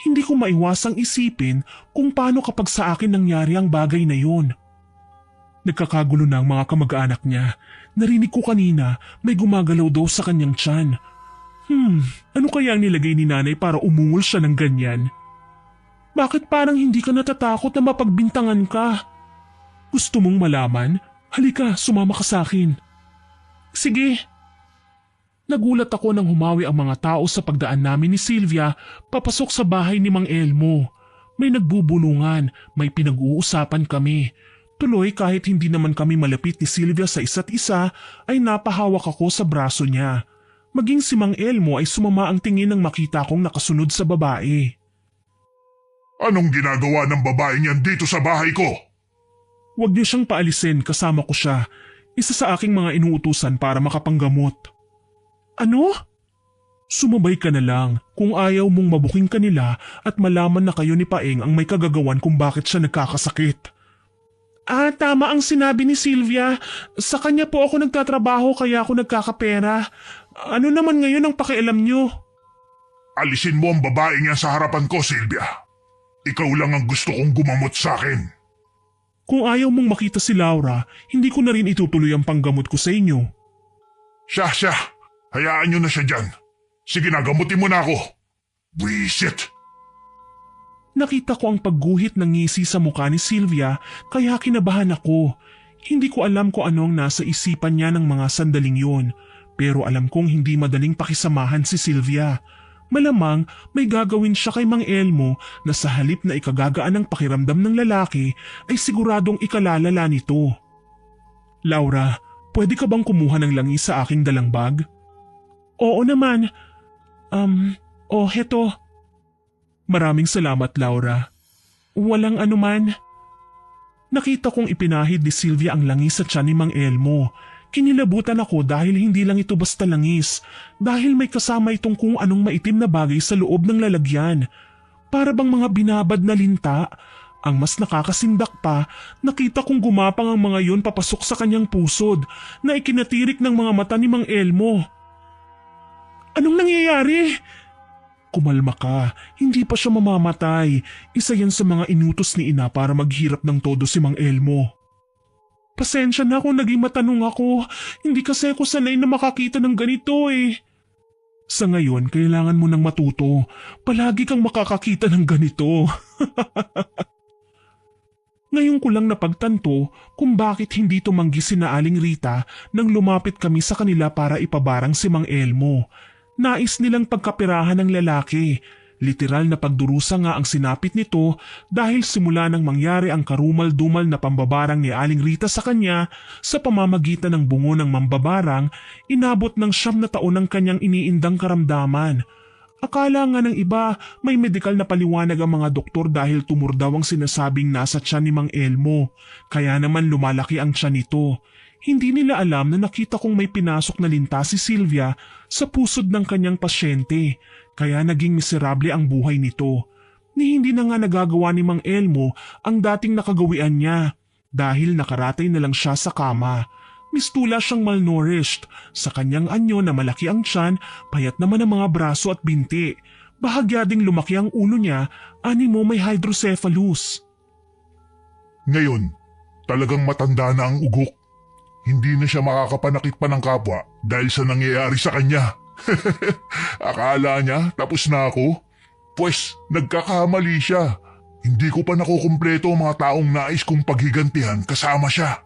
Hindi ko maiwasang isipin kung paano kapag sa akin nangyari ang bagay na yun. Nagkakagulo na ang mga kamag-anak niya. Narinig ko kanina may gumagalaw daw sa kanyang tiyan. Ano kaya ang nilagay ni nanay para umungol siya ng ganyan? Bakit parang hindi ka natatakot na mapagbintangan ka? Gusto mong malaman? Halika, sumama ka sa akin. Sige. Nagulat ako nang humawi ang mga tao sa pagdaan namin ni Sylvia papasok sa bahay ni Mang Elmo. May nagbubulungan, may pinag-uusapan kami. Tuloy kahit hindi naman kami malapit ni Sylvia sa isa't isa ay napahawak ako sa braso niya. Maging si Mang Elmo ay sumama ang tingin nang makita kong nakasunod sa babae. Anong ginagawa ng babaeng yan dito sa bahay ko? Huwag niyo siyang paalisin, kasama ko siya. Isa sa aking mga inuutusan para makapanggamot. Ano? Sumabay ka na lang kung ayaw mong mabuking kanila at malaman na kayo ni Paeng ang may kagagawan kung bakit siya nagkakasakit. Tama ang sinabi ni Sylvia. Sa kanya po ako nagtatrabaho kaya ako nagkakapera. Ano naman ngayon ang pakialam niyo? Alisin mo ang babaeng yan sa harapan ko, Sylvia. Ikaw lang ang gusto kong gumamot sa akin. Kung ayaw mong makita si Laura, hindi ko na rin itutuloy ang panggamot ko sa inyo. Siya. Hayaan niyo na siya dyan. Sige na, gamutin mo na ako. Wisit! Nakita ko ang pagguhit ng ngisi sa mukha ni Sylvia kaya kinabahan ako. Hindi ko alam kung ano ang nasa isipan niya ng mga sandaling yun. Pero alam kong hindi madaling pakisamahan si Sylvia. Malamang may gagawin siya kay Mang Elmo na sa halip na ikagagaan ng pakiramdam ng lalaki ay siguradong ikalalala nito. Laura, pwede ka bang kumuha ng langis sa aking dalang bag? Oo naman. Heto. Maraming salamat, Laura. Walang anuman. Nakita kong ipinahid ni Sylvia ang langis sa tiyan ni Mang Elmo. Kinilabutan ako dahil hindi lang ito basta langis, dahil may kasama itong kung anong maitim na bagay sa loob ng lalagyan. Para bang mga binabad na linta. Ang mas nakakasindak pa, nakita kong gumapang ang mga yon papasok sa kanyang pusod na ikinatirik ng mga mata ni Mang Elmo. Anong nangyayari? Kumalma ka, hindi pa siya mamamatay. Isa yan sa mga inutos ni Ina para maghirap ng todo si Mang Elmo. Pasensya na kung naging matanong ako. Hindi kasi ako sanay na makakita ng ganito eh. Sa ngayon, kailangan mo nang matuto. Palagi kang makakakita ng ganito. Ngayon ko lang napagtanto kung bakit hindi tumanggi si Aling Rita nang lumapit kami sa kanila para ipabarang si Mang Elmo. Nais nilang pagkapirahan ng lalaki. Literal na pagdurusa nga ang sinapit nito dahil simula nang mangyari ang karumal-dumal na pambabarang ni Aling Rita sa kanya sa pamamagitan ng bungo ng mambabarang, inabot ng 9 na taon ang kanyang iniindang karamdaman. Akala nga ng iba may medikal na paliwanag ang mga doktor dahil tumor daw ang sinasabing nasa tiyan ni Mang Elmo, kaya naman lumalaki ang tiyan nito. Hindi nila alam na nakita kong may pinasok na linta si Sylvia sa pusod ng kanyang pasyente, kaya naging miserable ang buhay nito. Ni hindi na nga nagagawa ni Mang Elmo ang dating nakagawian niya dahil nakaratay na lang siya sa kama. Mistula siyang malnourished, sa kanyang anyo na malaki ang tiyan, payat naman ang mga braso at binti. Bahagya ding lumaki ang ulo niya, animo may hydrocephalus. Ngayon, talagang matanda na ang ugok. Hindi na siya makakapanakit pa ng kapwa dahil sa nangyayari sa kanya. Akala niya tapos na ako? Pwes, nagkakamali siya. Hindi ko pa nakukumpleto ang mga taong nais kong paghigantihan kasama siya.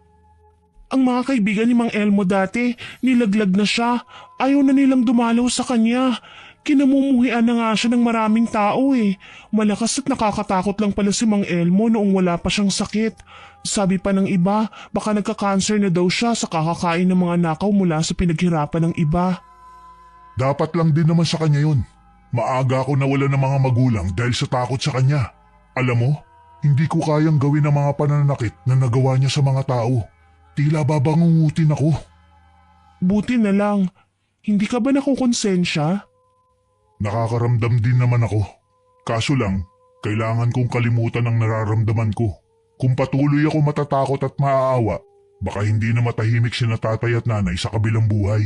Ang mga kaibigan ni Mang Elmo dati, nilaglag na siya. Ayaw na nilang dumalaw sa kanya. Kinamumuhian na nga siya ng maraming tao eh. Malakas at nakakatakot lang pala si Mang Elmo noong wala pa siyang sakit. Sabi pa ng iba, baka nagka-cancer na daw siya sa kakakain ng mga nakaw mula sa pinaghirapan ng iba. Dapat lang din naman sa kanya yun. Maaga ako nawala ng mga magulang dahil sa takot sa kanya. Alam mo, hindi ko kayang gawin ang mga pananakit na nagawa niya sa mga tao. Tila babangungutin ako. Buti na lang. Hindi ka ba nakukonsensya? Nakakaramdam din naman ako. Kaso lang, Kailangan kong kalimutan ang nararamdaman ko. Kung patuloy ako matatakot at maaawa, baka hindi na matahimik sina tatay at nanay sa kabilang buhay.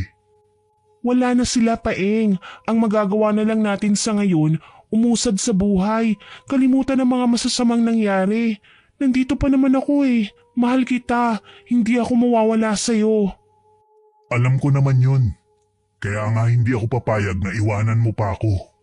Wala na sila, Paeng. Ang magagawa na lang natin sa ngayon, umusad sa buhay. Kalimutan ang mga masasamang nangyari. Nandito pa naman ako eh. Mahal kita. Hindi ako mawawala sa'yo. Alam ko naman yun. Kaya nga hindi ako papayag na iwanan mo pa ako.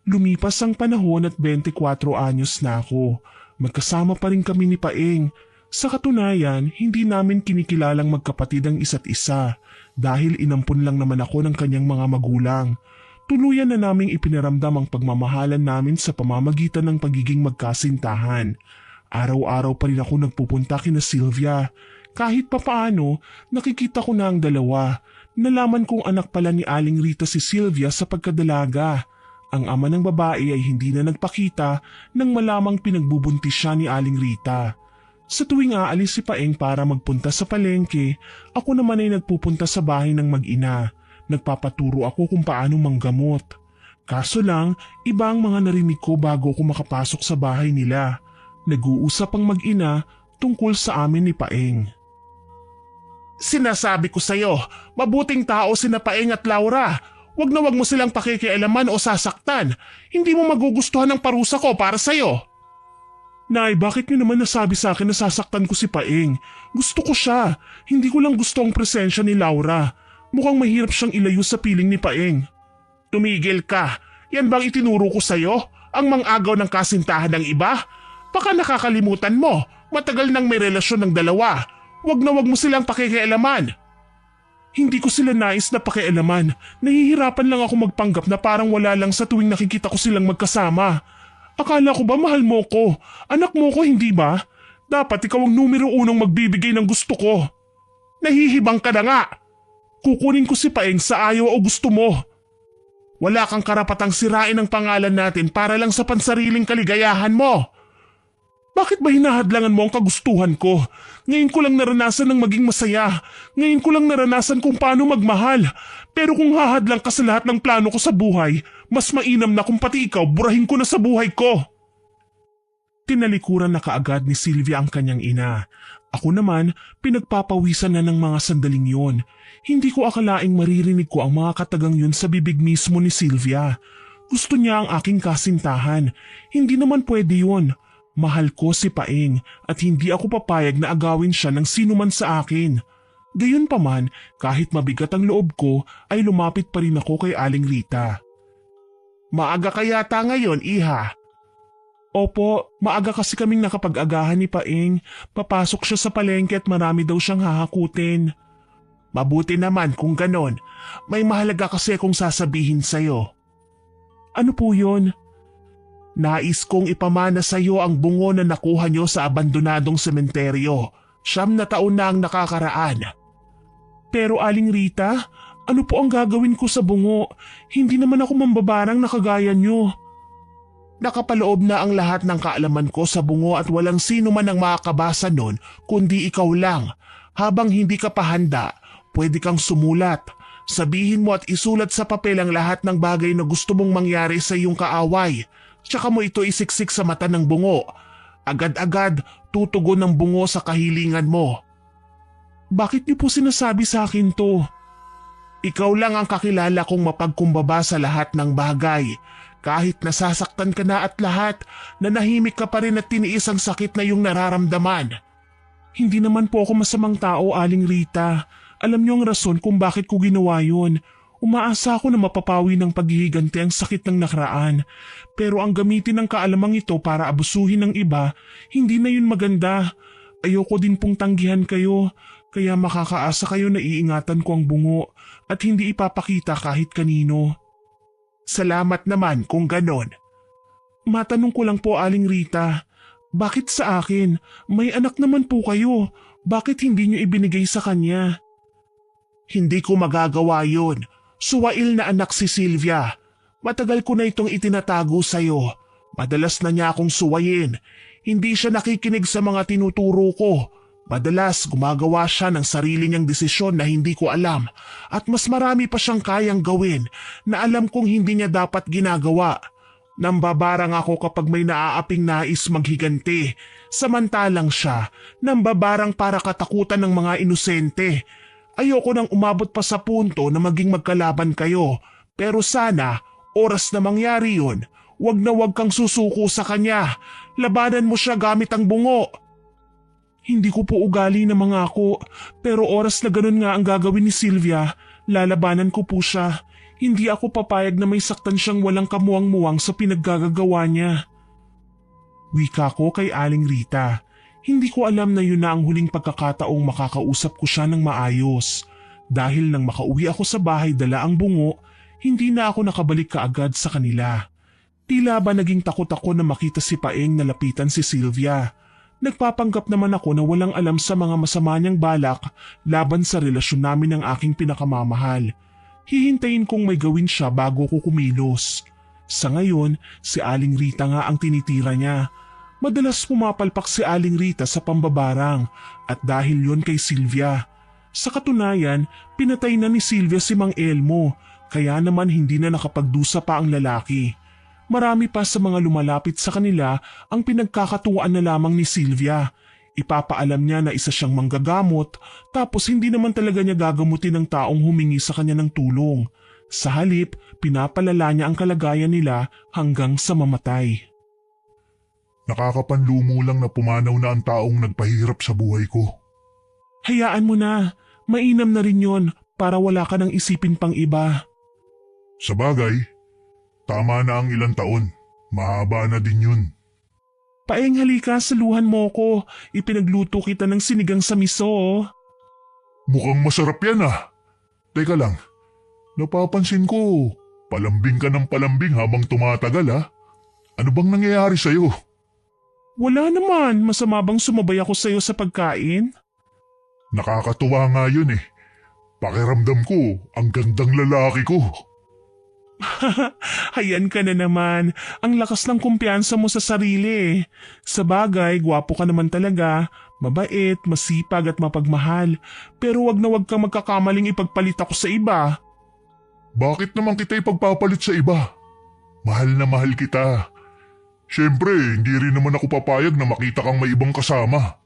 Lumipas ang panahon at 24 anyos na ako. Magkasama pa rin kami ni Paeng. Sa katunayan, hindi namin kinikilalang magkapatid ang isa't isa dahil inampun lang naman ako ng kanyang mga magulang. Tuluyan na naming ipinaramdam ang pagmamahalan namin sa pamamagitan ng pagiging magkasintahan. Araw-araw pa rin ako nagpupunta kina Sylvia. Kahit papaano, nakikita ko na ang dalawa. Nalaman kong anak pala ni Aling Rita si Sylvia sa pagkadalaga. Ang ama ng babae ay hindi na nagpakita nang malamang pinagbubuntis siya ni Aling Rita. Sa tuwing aalis si Paeng para magpunta sa palengke, ako naman ay nagpupunta sa bahay ng mag-ina. Nagpapaturo ako kung paano manggamot. Kaso lang, iba ang mga narinig ko bago ako makapasok sa bahay nila. Nag-uusap ang mag-ina tungkol sa amin ni Paeng. Sinasabi ko sa'yo, mabuting tao sina Paeng at Laura. Wag na wag mo silang pakikialaman o sasaktan. Hindi mo magugustuhan ang parusa ko para sa'yo. Nay, bakit niyo naman nasabi sa akin na sasaktan ko si Paeng? Gusto ko siya. Hindi ko lang gusto ang presensya ni Laura. Mukhang mahirap siyang ilayo sa piling ni Paeng. Tumigil ka. Yan bang itinuro ko sa'yo? Ang mang-agaw ng kasintahan ng iba? Baka nakakalimutan mo. Matagal nang may relasyon ng dalawa. Wag na wag mo silang pakikialaman. Hindi ko sila nais na pakialaman. Nahihirapan lang ako magpanggap na parang wala lang sa tuwing nakikita ko silang magkasama. Akala ko ba mahal mo ko? Anak mo ko, hindi ba? Dapat ikaw ang numero unong magbibigay ng gusto ko. Nahihibang ka na nga. Kukunin ko si Paeng sa ayaw o gusto mo. Wala kang karapatang sirain ang pangalan natin para lang sa pansariling kaligayahan mo. Bakit ba hinahadlangan mo ang kagustuhan ko? Ngayon ko lang naranasan ng maging masaya. Ngayon ko lang naranasan kung paano magmahal. Pero kung hahadlang ka sa lahat ng plano ko sa buhay, mas mainam na kung pati ikaw burahin ko na sa buhay ko. Tinalikuran na kaagad ni Sylvia ang kanyang ina. Ako naman, pinagpapawisan na ng mga sandaling yon. Hindi ko akalaing maririnig ko ang mga katagang yun sa bibig mismo ni Sylvia. Gusto niya ang aking kasintahan. Hindi naman pwede yun. Mahal ko si Paeng at hindi ako papayag na agawin siya ng sino man sa akin. Gayunpaman, kahit mabigat ang loob ko, ay lumapit pa rin ako kay Aling Rita. Maaga ka yata ngayon, iha. Opo, maaga kasi kaming nakapag-agahan ni Paeng. Papasok siya sa palengke at marami daw siyang hahakutin. Mabuti naman kung ganon. May mahalaga kasi akong sasabihin sa'yo. Ano po yun? Nais kong ipamana sa iyo ang bungo na nakuha niyo sa abandonadong sementeryo. 9 na taon na ang nakakaraan. Pero Aling Rita, ano po ang gagawin ko sa bungo? Hindi naman ako mambabarang na kagaya niyo. Nakapaloob na ang lahat ng kaalaman ko sa bungo at walang sino man ang makakabasa nun kundi ikaw lang. Habang hindi ka pa handa, pwede kang sumulat. Sabihin mo at isulat sa papel ang lahat ng bagay na gusto mong mangyari sa iyong kaaway. Tsaka mo ito isiksik sa mata ng bungo. Agad-agad tutugon ng bungo sa kahilingan mo. Bakit niyo po sinasabi sa akin to? Ikaw lang ang kakilala kong mapagkumbaba sa lahat ng bagay. Kahit nasasaktan ka na at lahat, nanahimik ka pa rin at tiniis ang sakit na iyong nararamdaman. Hindi naman po ako masamang tao, Aling Rita. Alam niyo ang rason kung bakit ko ginawa yun. Umaasa ako na mapapawi ng paghihiganti ang sakit ng nakaraan. Pero ang gamitin ng kaalamang ito para abusuhin ng iba, hindi na yun maganda. Ayoko din pong tanggihan kayo, kaya makakaasa kayo na iingatan ko ang bungo at hindi ipapakita kahit kanino. Salamat naman kung ganon. Matanong ko lang po, Aling Rita, bakit sa akin? May anak naman po kayo. Bakit hindi niyo ibinigay sa kanya? Hindi ko magagawa yun. Suwail na anak si Sylvia. Matagal ko na itong itinatago sa'yo. Madalas na niya akong suwayin. Hindi siya nakikinig sa mga tinuturo ko. Madalas gumagawa siya ng sarili niyang desisyon na hindi ko alam at mas marami pa siyang kayang gawin na alam kong hindi niya dapat ginagawa. Nambabarang ako kapag may naaaping nais maghiganti. Samantalang siya, nambabarang para katakutan ng mga inosente. Ayoko nang umabot pa sa punto na maging magkalaban kayo. Pero sana, oras na mangyari yun, wag na wag kang susuko sa kanya. Labanan mo siya gamit ang bungo. Hindi ko po ugali na mangako, pero oras na ganun nga ang gagawin ni Sylvia, lalabanan ko po siya. Hindi ako papayag na may saktan siyang walang kamuwang-muwang sa pinaggagawa niya. Wika ko kay Aling Rita. Hindi ko alam na yun na ang huling pagkakataong makakausap ko siya ng maayos. Dahil nang makauwi ako sa bahay dala ang bungo, hindi na ako nakabalik kaagad sa kanila. Tila ba naging takot ako na makita si Paeng na lapitan si Sylvia. Nagpapanggap naman ako na walang alam sa mga masama niyang balak laban sa relasyon namin ng aking pinakamamahal. Hihintayin kong may gawin siya bago ko kumilos. Sa ngayon, si Aling Rita nga ang tinitira niya. Madalas pumapalpak si Aling Rita sa pambabarang at dahil yon kay Sylvia. Sa katunayan, pinatay na ni Sylvia si Mang Elmo kaya naman hindi na nakapagdusa pa ang lalaki. Marami pa sa mga lumalapit sa kanila ang pinagkakatuwaan na lamang ni Sylvia. Ipapaalam niya na isa siyang manggagamot tapos hindi naman talaga niya gagamutin ng taong humingi sa kanya ng tulong. Sa halip, pinapalala niya ang kalagayan nila hanggang sa mamatay. Nakakapanlumo lang na pumanaw na ang taong nagpahirap sa buhay ko. Hayaan mo na, mainam na rin yon para wala ka nang isipin pang iba. Sa bagay, tama na ang ilang taon. Mahaba na din yun. Paeng, halika, saluhan mo ko. Ipinagluto kita ng sinigang sa miso. Mukhang masarap yan ah. Teka lang, napapansin ko, palambing ka ng palambing habang tumatagal ah. Ano bang nangyayari sa'yo? Wala naman, masama bang sumabay ako sa'yo sa pagkain? Nakakatuwa nga yun eh. Pakiramdam ko, ang gandang lalaki ko. Hayan ka na naman. Ang lakas ng kumpiyansa mo sa sarili. Sa bagay, gwapo ka naman talaga. Mabait, masipag at mapagmahal. Pero wag na wag kang magkakamaling ipagpalit ako sa iba. Bakit naman kita ipagpapalit sa iba? Mahal na mahal kita. Siyempre, hindi rin naman ako papayag na makita kang may ibang kasama.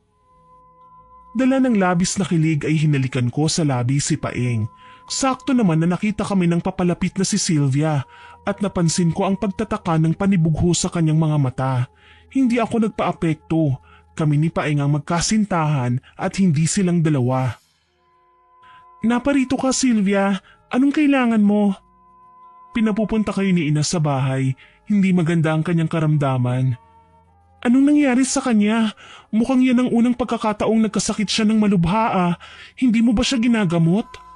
Dala ng labis na kilig ay hinalikan ko sa labi si Paeng. Sakto naman na nakita kami ng papalapit na si Sylvia at napansin ko ang pagtataka ng panibugho sa kanyang mga mata. Hindi ako nagpaapekto. Kami ni Paeng ang magkasintahan at hindi silang dalawa. Naparito ka, Sylvia. Anong kailangan mo? Pinapupunta kayo ni Ina sa bahay. Hindi maganda ang kanyang karamdaman. Anong nangyari sa kanya? Mukhang yan ang unang pagkakataong nagkasakit siya ng malubha. Hindi mo ba siya ginagamot?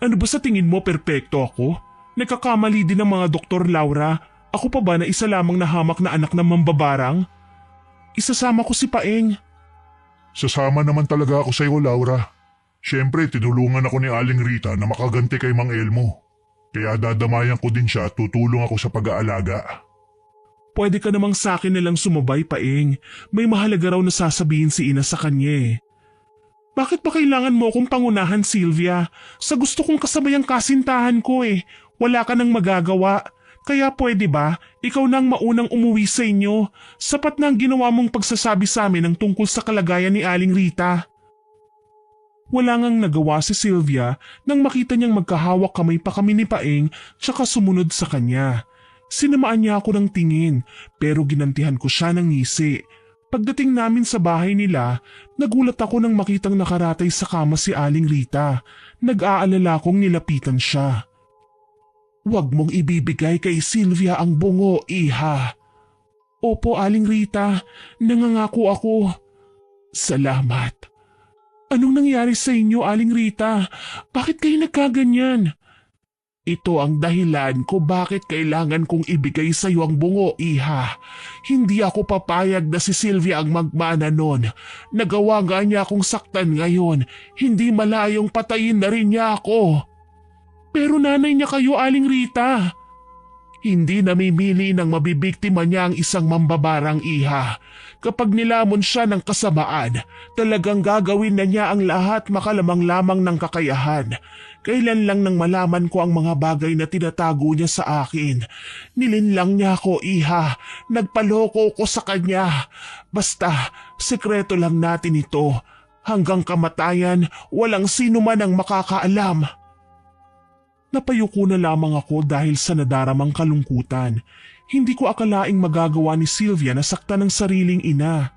Ano ba sa tingin mo perpekto ako? Nagkakamali din ang mga doktor, Laura. Ako pa ba na isa lamang nahamak na anak ng mambabarang? Isasama ko si Paeng. Sasama naman talaga ako sa iyo, Laura. Siyempre, tinulungan ako ni Aling Rita na makaganti kay Mang Elmo. Kaya dadamayan ko din siya at tutulong ako sa pag-aalaga. Pwede ka namang sa akin na lang sumabay, Paeng. May mahalaga raw na sasabihin si Ina sa kanya eh. Bakit ba kailangan mo akong pangunahan, Sylvia? Sa gusto kong kasabay ang kasintahan ko eh. Wala ka nang magagawa. Kaya pwede ba, ikaw nang maunang umuwi sa inyo? Sapat na ang ginawa mong pagsasabi sa amin ng tungkol sa kalagayan ni Aling Rita. Wala ngang nagawa si Sylvia nang makita niyang magkahawak kamay pa kami ni Paeng tsaka sumunod sa kanya. Sinamaan niya ako ng tingin pero ginantihan ko siya ng ngisi. Pagdating namin sa bahay nila, nagulat ako nang makitang nakaratay sa kama si Aling Rita. Nag-aalala kong nilapitan siya. Huwag mong ibibigay kay Sylvia ang bungo, iha. Opo, Aling Rita. Nangangako ako. Salamat. Anong nangyari sa inyo, Aling Rita? Bakit kayo nagkaganyan? Ito ang dahilan ko bakit kailangan kong ibigay sa iyo ang bungo, iha. Hindi ako papayag na si Sylvia ang magmana nun. Nagawa nga niya akong saktan ngayon. Hindi malayong patayin na rin niya ako. Pero nanay niya kayo, Aling Rita. Hindi namimili ng mabibiktima niya ang isang mambabarang iha. Kapag nilamon siya ng kasamaan, talagang gagawin na niya ang lahat makalamang lamang ng kakayahan. Kailan lang nang malaman ko ang mga bagay na tinatago niya sa akin. Nilinlang niya ako, iha. Nagpaloko ko sa kanya. Basta, sekreto lang natin ito. Hanggang kamatayan, walang sino man ang makakaalam. Napayuko na lamang ako dahil sa nadaramang kalungkutan. Hindi ko akalaing magagawa ni Sylvia na saktan ng sariling ina.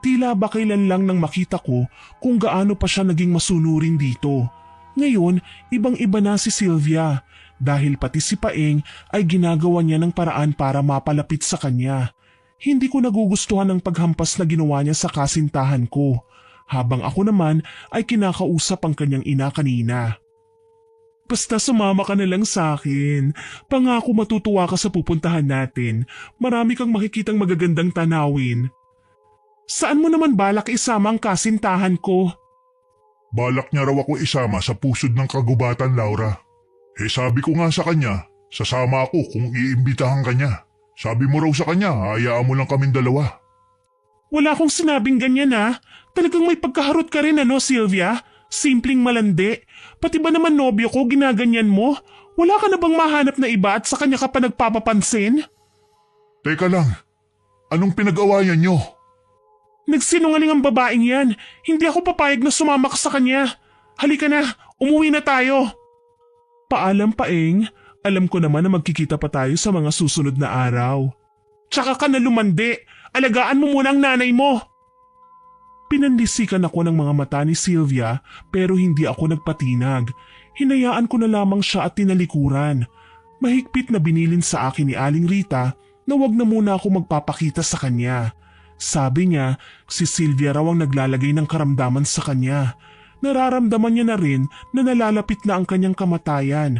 Tila ba kailan lang nang makita ko kung gaano pa siya naging masunurin dito. Ngayon, ibang-iba na si Sylvia dahil pati si Paeng ay ginagawa niya ng paraan para mapalapit sa kanya. Hindi ko nagugustuhan ang paghampas na ginawa niya sa kasintahan ko, habang ako naman ay kinakausap ang kanyang ina kanina. Basta sumama ka na lang sa akin. Pangako matutuwa ka sa pupuntahan natin. Marami kang makikitang magagandang tanawin. Saan mo naman balak isama ang kasintahan ko? Balak niya raw ako isama sa pusod ng kagubatan, Laura. Sabi ko nga sa kanya, sasama ako kung iimbitahan ka niya. Sabi mo raw sa kanya, hayaan mo lang kaming dalawa. Wala akong sinabing ganyan ha. Talagang may pagkaharot ka rin Sylvia? Simpleng malandi. Pati ba naman nobyo ko ginaganyan mo? Wala ka na bang mahanap na iba at sa kanya ka pa nagpapapansin? Teka lang, anong pinag-awayan niyo? Nagsinungaling ang babaeng yan. Hindi ako papayag na sumama ka sa kanya. Halika na, umuwi na tayo. Paalam, Paeng. Alam ko naman na magkikita pa tayo sa mga susunod na araw. Tsaka ka na lumandi. Alagaan mo muna ang nanay mo. Pinandisikan ako ng mga mata ni Sylvia pero hindi ako nagpatinag. Hinayaan ko na lamang siya at tinalikuran. Mahigpit na binilin sa akin ni Aling Rita na wag na muna ako magpapakita sa kanya. Sabi niya, si Sylvia raw ang naglalagay ng karamdaman sa kanya. Nararamdaman niya na rin na nalalapit na ang kanyang kamatayan.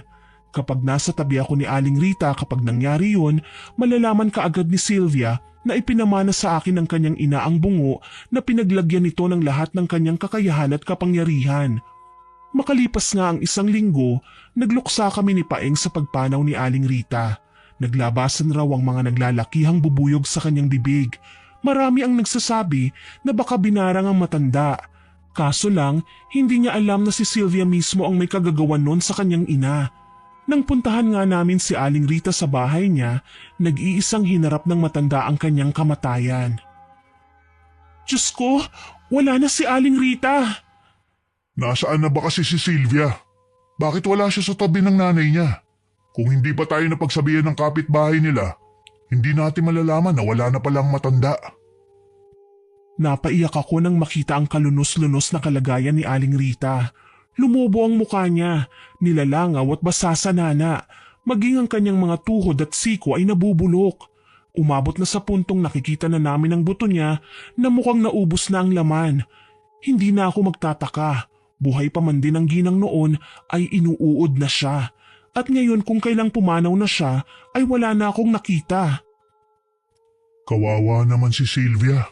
Kapag nasa tabi ako ni Aling Rita kapag nangyari yun, malalaman kaagad ni Sylvia na ipinamana sa akin ng kanyang ina ang bungo na pinaglagyan nito ng lahat ng kanyang kakayahan at kapangyarihan. Makalipas nga ang 1 linggo, nagluksa kami ni Paeng sa pagpanaw ni Aling Rita. Naglabasan raw ang mga naglalakihang bubuyog sa kanyang bibig. Marami ang nagsasabi na baka binarang ang matanda. Kaso lang, hindi niya alam na si Sylvia mismo ang may kagagawan nun sa kanyang ina. Nang puntahan nga namin si Aling Rita sa bahay niya, nag-iisang hinarap ng matanda ang kanyang kamatayan. Diyos ko, wala na si Aling Rita. Nasaan na ba kasi si Sylvia? Bakit wala siya sa tabi ng nanay niya? Kung hindi pa tayo napagsabihan ng kapitbahay nila, hindi natin malalaman na wala na palang matanda. Napaiyak ako nang makita ang kalunos-lunos na kalagayan ni Aling Rita. Lumubo ang mukha niya, nilalangaw at basa sa nana. Maging ang kanyang mga tuhod at siko ay nabubulok. Umabot na sa puntong nakikita na namin ang buto niya na mukhang naubos na ang laman. Hindi na ako magtataka. Buhay pa man din ang ginang noon ay inuuod na siya. At ngayon kung kailang pumanaw na siya ay wala na akong nakita. Kawawa naman si Sylvia.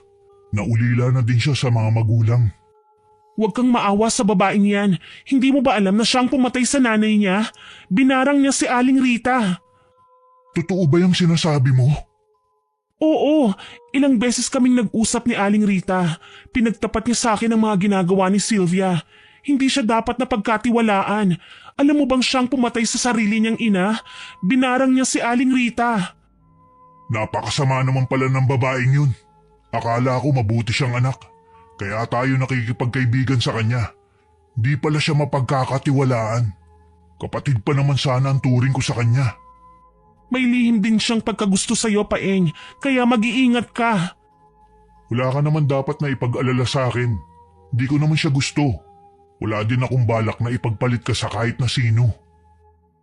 Naulila na din siya sa mga magulang. Huwag kang maawa sa babaeng yan. Hindi mo ba alam na siyang pumatay sa nanay niya? Binarang niya si Aling Rita. Totoo ba yung sinasabi mo? Oo, ilang beses kaming nag-usap ni Aling Rita. Pinagtapat niya sa akin ang mga ginagawa ni Sylvia. Hindi siya dapat na pagkatiwalaan. Alam mo bang siyang pumatay sa sarili niyang ina? Binarang niya si Aling Rita. Napakasama naman pala ng babaeng yun. Akala ko mabuti siyang anak. Kaya tayo nakikipagkaibigan sa kanya. Di pala siya mapagkakatiwalaan. Kapatid pa naman sana ang turing ko sa kanya. May lihim din siyang pagkagusto sa iyo, Paeng. Kaya mag-iingat ka. Wala ka naman dapat na ipag-alala sa akin. Di ko naman siya gusto. Wala din akong balak na ipagpalit ka sa kahit na sino.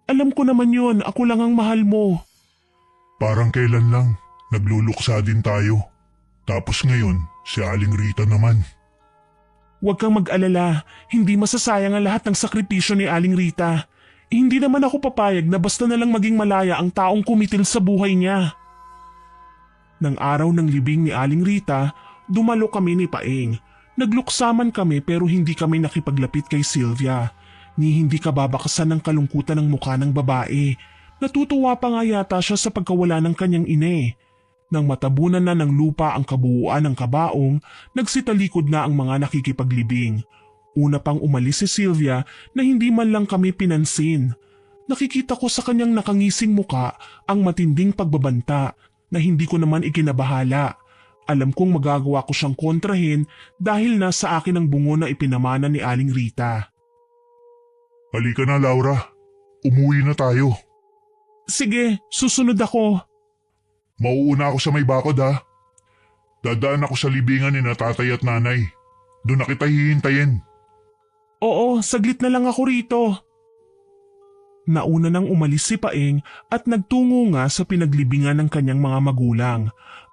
Alam ko naman yon, ako lang ang mahal mo. Parang kailan lang, nagluluksa din tayo. Tapos ngayon, si Aling Rita naman. Huwag kang mag-alala, hindi masasayang ang lahat ng sakripisyo ni Aling Rita. Hindi naman ako papayag na basta na lang maging malaya ang taong kumitil sa buhay niya. Nang araw ng libing ni Aling Rita, dumalo kami ni Paeng. Nagluksaman kami pero hindi kami nakipaglapit kay Sylvia. Ni hindi kababakasan ng kalungkutan ng mukha ng babae. Natutuwa pa nga yata siya sa pagkawala ng kanyang ine. Nang matabunan na ng lupa ang kabuuan ng kabaong, nagsitalikod na ang mga nakikipaglibing. Una pang umalis si Sylvia na hindi man lang kami pinansin. Nakikita ko sa kanyang nakangising muka ang matinding pagbabanta na hindi ko naman ikinabahala. Alam kong magagawa ko siyang kontrahin dahil nasa akin ang bungo na ipinamana ni Aling Rita. Halika na, Laura. Umuwi na tayo. Sige, susunod ako. Mauuna ako sa may bakod, ha. Dadaan ako sa libingan ni na tatay at nanay. Doon na kita hihintayin. Oo, saglit na lang ako rito. Nauna nang umalis si Paeng at nagtungo nga sa pinaglibingan ng kanyang mga magulang.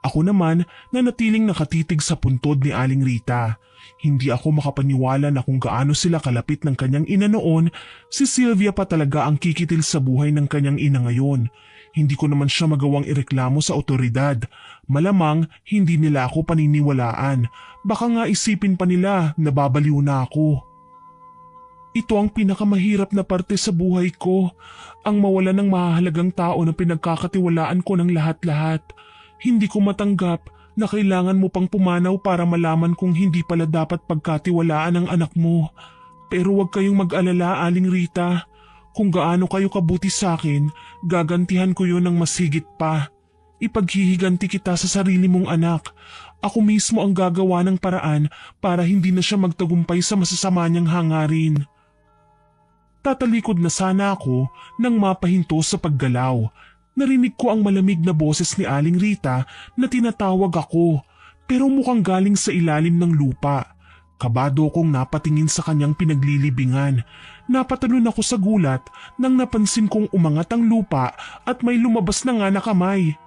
Ako naman nanatiling nakatitig sa puntod ni Aling Rita. Hindi ako makapaniwala na kung gaano sila kalapit ng kanyang ina noon, si Sylvia pa talaga ang kikitil sa buhay ng kanyang ina ngayon. Hindi ko naman siya magawang ireklamo sa otoridad. Malamang hindi nila ako paniniwalaan. Baka nga isipin pa nila na babaliw na ako. Ito ang pinakamahirap na parte sa buhay ko, ang mawala ng mahalagang tao na pinagkakatiwalaan ko ng lahat-lahat. Hindi ko matanggap na kailangan mo pang pumanaw para malaman kung hindi pala dapat pagkatiwalaan ang anak mo. Pero huwag kayong mag-alala, Aling Rita. Kung gaano kayo kabuti sa akin, gagantihan ko yun ng mas higit pa. Ipaghihiganti kita sa sarili mong anak. Ako mismo ang gagawa ng paraan para hindi na siya magtagumpay sa masasama niyang hangarin. Tatalikod na sana ako nang mapahinto sa paggalaw. Narinig ko ang malamig na boses ni Aling Rita na tinatawag ako, pero mukhang galing sa ilalim ng lupa. Kabado kong napatingin sa kanyang pinaglilibingan. Napatalon ako sa gulat nang napansin kong umangat ang lupa at may lumabas na nga na kamay.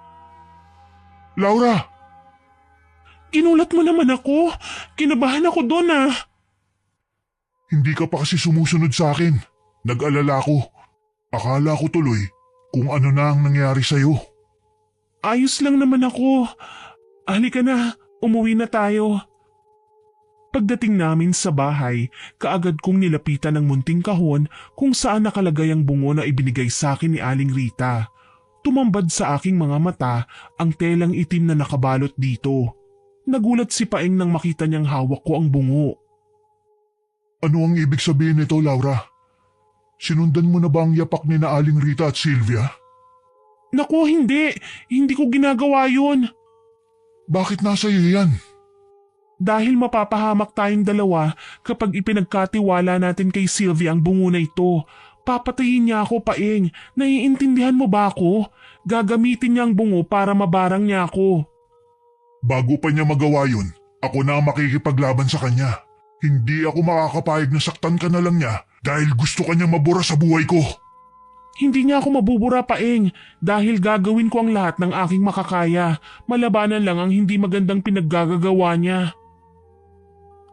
Laura! Ginulat mo naman ako. Kinabahan ako doon ah. Hindi ka pa kasi sumusunod sa akin. Nag-alala ako. Akala ko tuloy kung ano na ang nangyari sa'yo. Ayos lang naman ako. Halika na, umuwi na tayo. Pagdating namin sa bahay, kaagad kong nilapitan ng munting kahon kung saan nakalagay ang bungo na ibinigay sa akin ni Aling Rita. Tumambad sa aking mga mata ang telang itim na nakabalot dito. Nagulat si Paeng nang makita niyang hawak ko ang bungo. Ano ang ibig sabihin nito, Laura? Sinundan mo na ba ang yapak ni na Aling Rita at Sylvia? Naku, hindi. Hindi ko ginagawa yun. Bakit nasa iyo yan? Dahil mapapahamak tayong dalawa kapag ipinagkatiwala natin kay Sylvia ang bungo na ito. Papatayin niya ako, Paeng. Naiintindihan mo ba ako? Gagamitin niya ang bungo para mabarang niya ako. Bago pa niya magawa yun, ako na ang makikipaglaban sa kanya. Hindi ako makakapayag na saktan ka na lang niya dahil gusto ka niya mabura sa buhay ko. Hindi niya ako mabubura, Paeng, dahil gagawin ko ang lahat ng aking makakaya. Malabanan lang ang hindi magandang pinaggagawa niya.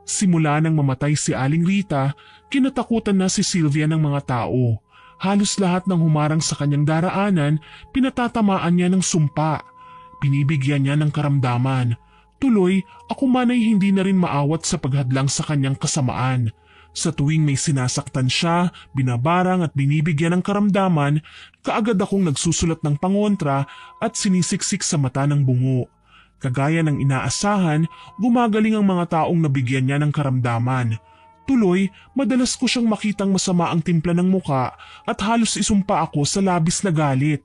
Simula nang mamatay si Aling Rita, kinatakutan na si Sylvia ng mga tao. Halos lahat ng humarang sa kanyang daraanan, pinatatamaan niya ng sumpa. Binibigyan niya ng karamdaman. Tuloy, ako man ay hindi na rin maawat sa paghadlang sa kanyang kasamaan. Sa tuwing may sinasaktan siya, binabarang at binibigyan ng karamdaman, kaagad akong nagsusulat ng pangontra at sinisiksik sa mata ng bungo. Kagaya ng inaasahan, gumagaling ang mga taong nabigyan niya ng karamdaman. Tuloy, madalas ko siyang makitang masama ang timpla ng muka at halos isumpa ako sa labis na galit.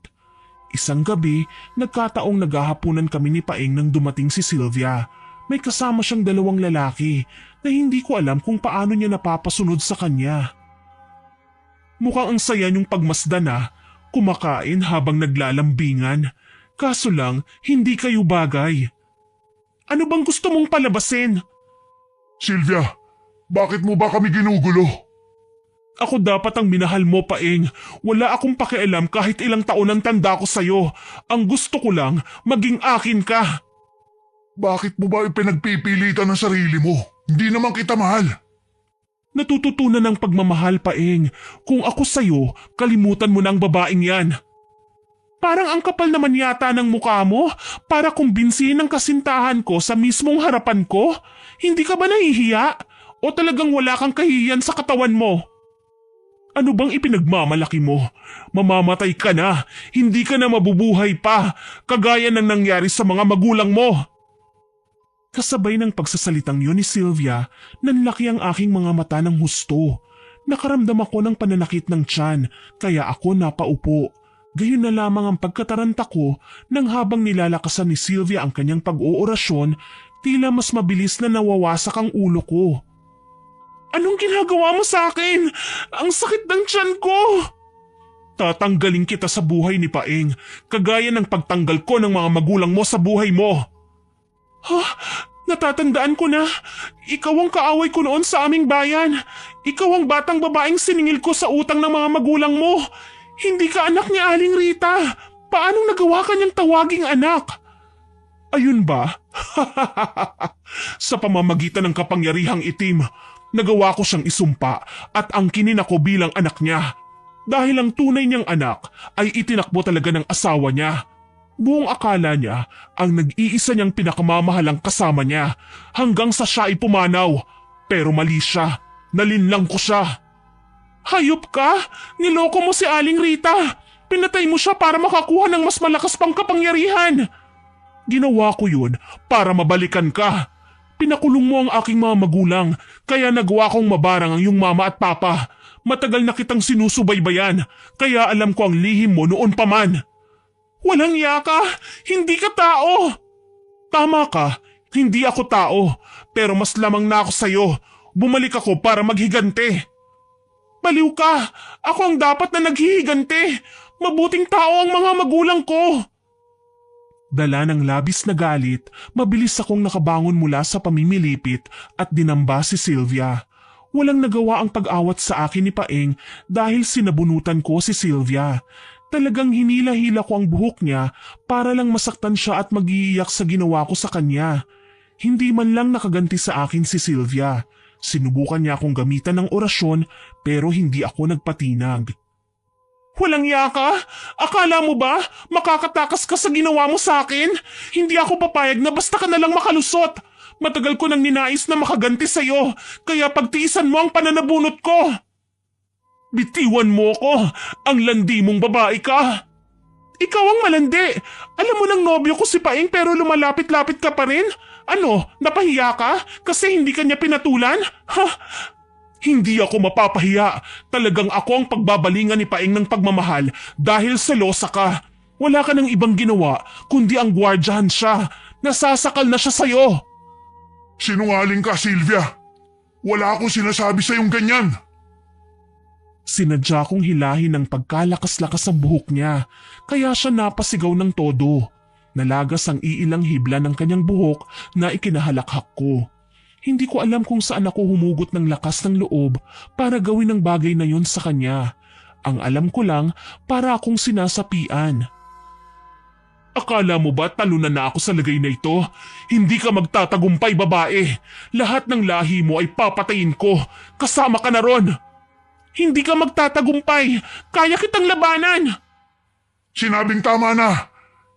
Isang gabi, nagkataong naghahapunan kami ni Paeng nang dumating si Sylvia. May kasama siyang dalawang lalaki na hindi ko alam kung paano niya napapasunod sa kanya. Mukhang ang saya niyong pagmasdan kumakain habang naglalambingan. Kaso lang, hindi kayo bagay. Ano bang gusto mong palabasin? Sylvia, bakit mo ba kami ginugulo? Ako dapat ang minahal mo, Paeng. Wala akong pakialam kahit ilang taon ang tanda ko sa'yo. Ang gusto ko lang, maging akin ka. Bakit mo ba ipinagpipilitan ang sarili mo? Hindi naman kita mahal. Natututunan ng pagmamahal, Paeng. Kung ako sa'yo, kalimutan mo na ang babaeng yan. Parang ang kapal naman yata ng mukha mo para kumbinsihin ang kasintahan ko sa mismong harapan ko. Hindi ka ba nahihiya? O talagang wala kang kahihiyan sa katawan mo? Ano bang ipinagmamalaki mo? Mamamatay ka na, hindi ka na mabubuhay pa, kagaya ng nangyari sa mga magulang mo. Kasabay ng pagsasalitang yun ni Sylvia, nanlaki ang aking mga mata ng husto. Nakaramdam ako ng pananakit ng tiyan, kaya ako napaupo. Gayon na lamang ang pagkataranta ko nang habang nilalakasan ni Sylvia ang kanyang pag-oorasyon, tila mas mabilis na nawawasak ang ulo ko. Anong ginagawa mo sa akin? Ang sakit ng tiyan ko! Tatanggalin kita sa buhay ni Paeng, kagaya ng pagtanggal ko ng mga magulang mo sa buhay mo. Ha? Natatandaan ko na. Ikaw ang kaaway ko noon sa aming bayan. Ikaw ang batang babaeng siningil ko sa utang ng mga magulang mo. Hindi ka anak ni Aling Rita. Paanong nagawa ka niyang tawaging anak? Ayun ba? Sa pamamagitan ng kapangyarihang itim, nagawa ko siyang isumpa at angkinin ako bilang anak niya. Dahil ang tunay niyang anak ay itinakbo talaga ng asawa niya. Buong akala niya ang nag-iisa niyang pinakamamahalang kasama niya hanggang sa siya ay pumanaw. Pero mali siya. Nalinlang ko siya. Hayop ka! Niloko mo si Aling Rita! Pinatay mo siya para makakuha ng mas malakas pang kapangyarihan! Ginawa ko yun para mabalikan ka. Pinakulong mo ang aking mga magulang, kaya nagawa kong mabarang ang iyong mama at papa. Matagal na kitang sinusubaybayan, kaya alam ko ang lihim mo noon pa man. Walang yaka! Hindi ka tao! Tama ka, hindi ako tao, pero mas lamang na ako sa'yo. Bumalik ako para maghigante. Baliw ka! Ako ang dapat na naghihigante! Mabuting tao ang mga magulang ko! Dala ng labis na galit, mabilis akong nakabangon mula sa pamimilipit at dinamba si Sylvia. Walang nagawa ang pag-awat sa akin ni Paeng dahil sinabunutan ko si Sylvia. Talagang hinila-hila ko ang buhok niya para lang masaktan siya at mag-iiyak sa ginawa ko sa kanya. Hindi man lang nakaganti sa akin si Sylvia. Sinubukan niya akong gamitan ng orasyon pero hindi ako nagpatinag. Walang yaka? Akala mo ba makakatakas ka sa ginawa mo sa akin? Hindi ako papayag na basta ka na lang makalusot. Matagal ko nang ninais na makaganti sa'yo, kaya pagtiisan mo ang pananabunot ko. Bitiwan mo ko, ang landi mong babae ka. Ikaw ang malandi. Alam mo ng nobyo ko si Paeng pero lumalapit-lapit ka pa rin? Ano, napahiya ka? Kasi hindi ka niya pinatulan? Ha? Hindi ako mapapahiya. Talagang ako ang pagbabalingan ni Paeng ng pagmamahal dahil selosa ka. Wala ka ng ibang ginawa kundi ang gwardyahan siya. Nasasakal na siya sa'yo. Sinungaling ka, Sylvia. Wala akong sinasabi sa'yong ganyan. Sinadya kong hilahin ng pagkalakas-lakas ang buhok niya, kaya siya napasigaw ng todo. Nalagas ang iilang hibla ng kanyang buhok na ikinahalakhak ko. Hindi ko alam kung saan ako humugot ng lakas ng loob para gawin ang bagay na yon sa kanya. Ang alam ko lang para akong sinasapian. Akala mo ba talunan na ako sa lagay na ito? Hindi ka magtatagumpay, babae. Lahat ng lahi mo ay papatayin ko. Kasama ka na ron. Hindi ka magtatagumpay. Kaya kitang labanan. Sinabing tama na.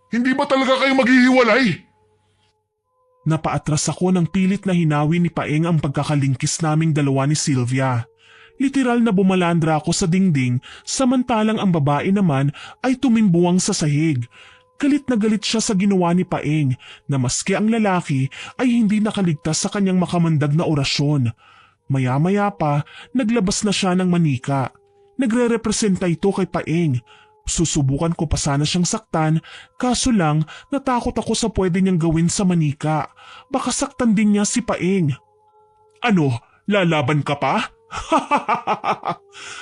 Hindi ba talaga kayo maghihiwalay? Napaatras ako ng pilit na hinawi ni Paeng ang pagkakalingkis naming dalawa ni Sylvia. Literal na bumalandra ako sa dingding samantalang ang babae naman ay tumimbuwang sa sahig. Galit na galit siya sa ginawa ni Paeng na maski ang lalaki ay hindi nakaligtas sa kanyang makamandag na orasyon. Maya-maya pa, naglabas na siya ng manika. Nagre-representa ito kay Paeng. Susubukan ko pa sana siyang saktan, kaso lang natakot ako sa pwede niyang gawin sa manika. Baka saktan din niya si Paeng. Ano, lalaban ka pa?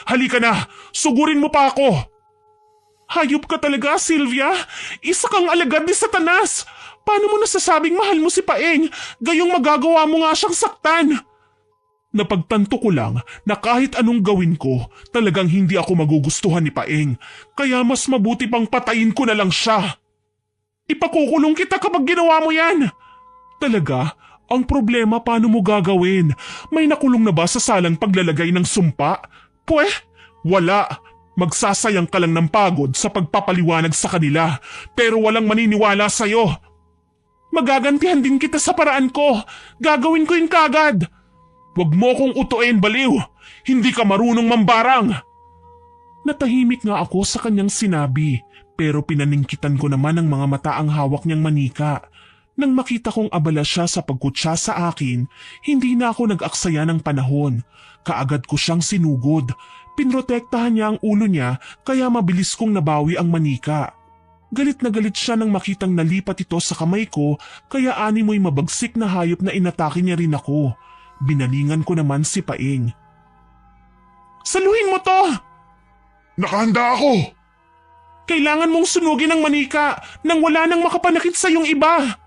Halika na, sugurin mo pa ako! Hayop ka talaga, Sylvia! Isa kang alagad ni Satanas! Paano mo nasasabing mahal mo si Paeng, gayong magagawa mo nga siyang saktan? Napagtanto ko lang na kahit anong gawin ko, talagang hindi ako magugustuhan ni Paeng, kaya mas mabuti pang patayin ko na lang siya. Ipakukulong kita kapag ginawa mo yan. Talaga, ang problema paano mo gagawin? May nakulong na ba sa salang paglalagay ng sumpa? Pweh, wala. Magsasayang ka lang ng pagod sa pagpapaliwanag sa kanila, pero walang maniniwala sa'yo. Magagantihan din kita sa paraan ko. Gagawin ko yun kagad. Huwag mo kong utuin, baliw. Hindi ka marunong mambarang. Natahimik nga ako sa kanyang sinabi, pero pinaningkitan ko naman ang mga mata ang hawak niyang manika. Nang makita kong abala siya sa pagkutsa sa akin, hindi na ako nag-aksaya ng panahon. Kaagad ko siyang sinugod. Pinrotektahan niya ang ulo niya kaya mabilis kong nabawi ang manika. Galit na galit siya nang makitang nalipat ito sa kamay ko kaya animoy mabagsik na hayop na inatake niya rin ako. Binalingan ko naman si Paeng. Saluhin mo to! Nakahanda ako! Kailangan mong sunugin ang manika nang wala nang makapanakit sa iyong iba.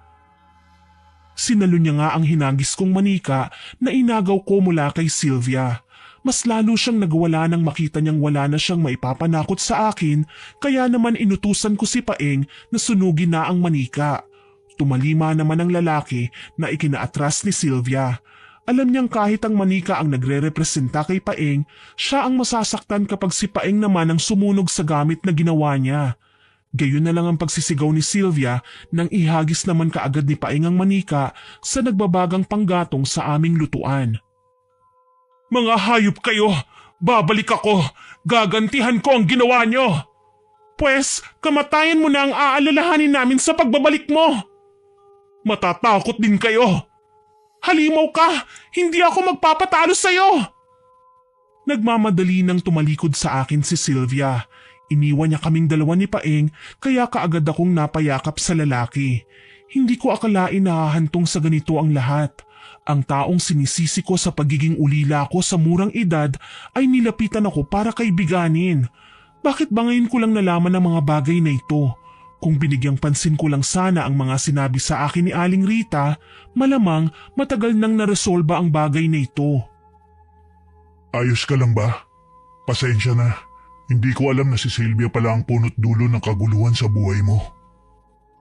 Sinalo niya nga ang hinagis kong manika na inagaw ko mula kay Sylvia. Mas lalo siyang nagwala nang makita niyang wala na siyang maipapanakot sa akin kaya naman inutusan ko si Paeng na sunugin na ang manika. Tumalima naman ang lalaki na ikinaatras ni Sylvia. Alam niyang kahit ang manika ang nagre-representa kay Paeng, siya ang masasaktan kapag si Paeng naman ang sumunog sa gamit na ginawa niya. Gayon na lang ang pagsisigaw ni Sylvia nang ihagis naman kaagad ni Paeng ang manika sa nagbabagang panggatong sa aming lutuan. Mga hayop kayo! Babalik ako! Gagantihan ko ang ginawa niyo! Pwes, kamatayan mo na ang aalalahanin namin sa pagbabalik mo! Matatakot din kayo! Halimaw ka! Hindi ako magpapatalo sa'yo! Nagmamadali nang tumalikod sa akin si Sylvia. Iniwan niya kaming dalawa ni Paeng kaya kaagad akong napayakap sa lalaki. Hindi ko akalain na hahantong sa ganito ang lahat. Ang taong sinisisi ko sa pagiging ulila ko sa murang edad ay nilapitan ako para kaibiganin. Bakit ba ngayon ko lang nalaman ang mga bagay na ito? Kung binigyang pansin ko lang sana ang mga sinabi sa akin ni Aling Rita, malamang matagal nang naresolba ang bagay na ito. Ayos ka lang ba? Pasensya na. Hindi ko alam na si Sylvia pala ang punot dulo ng kaguluhan sa buhay mo.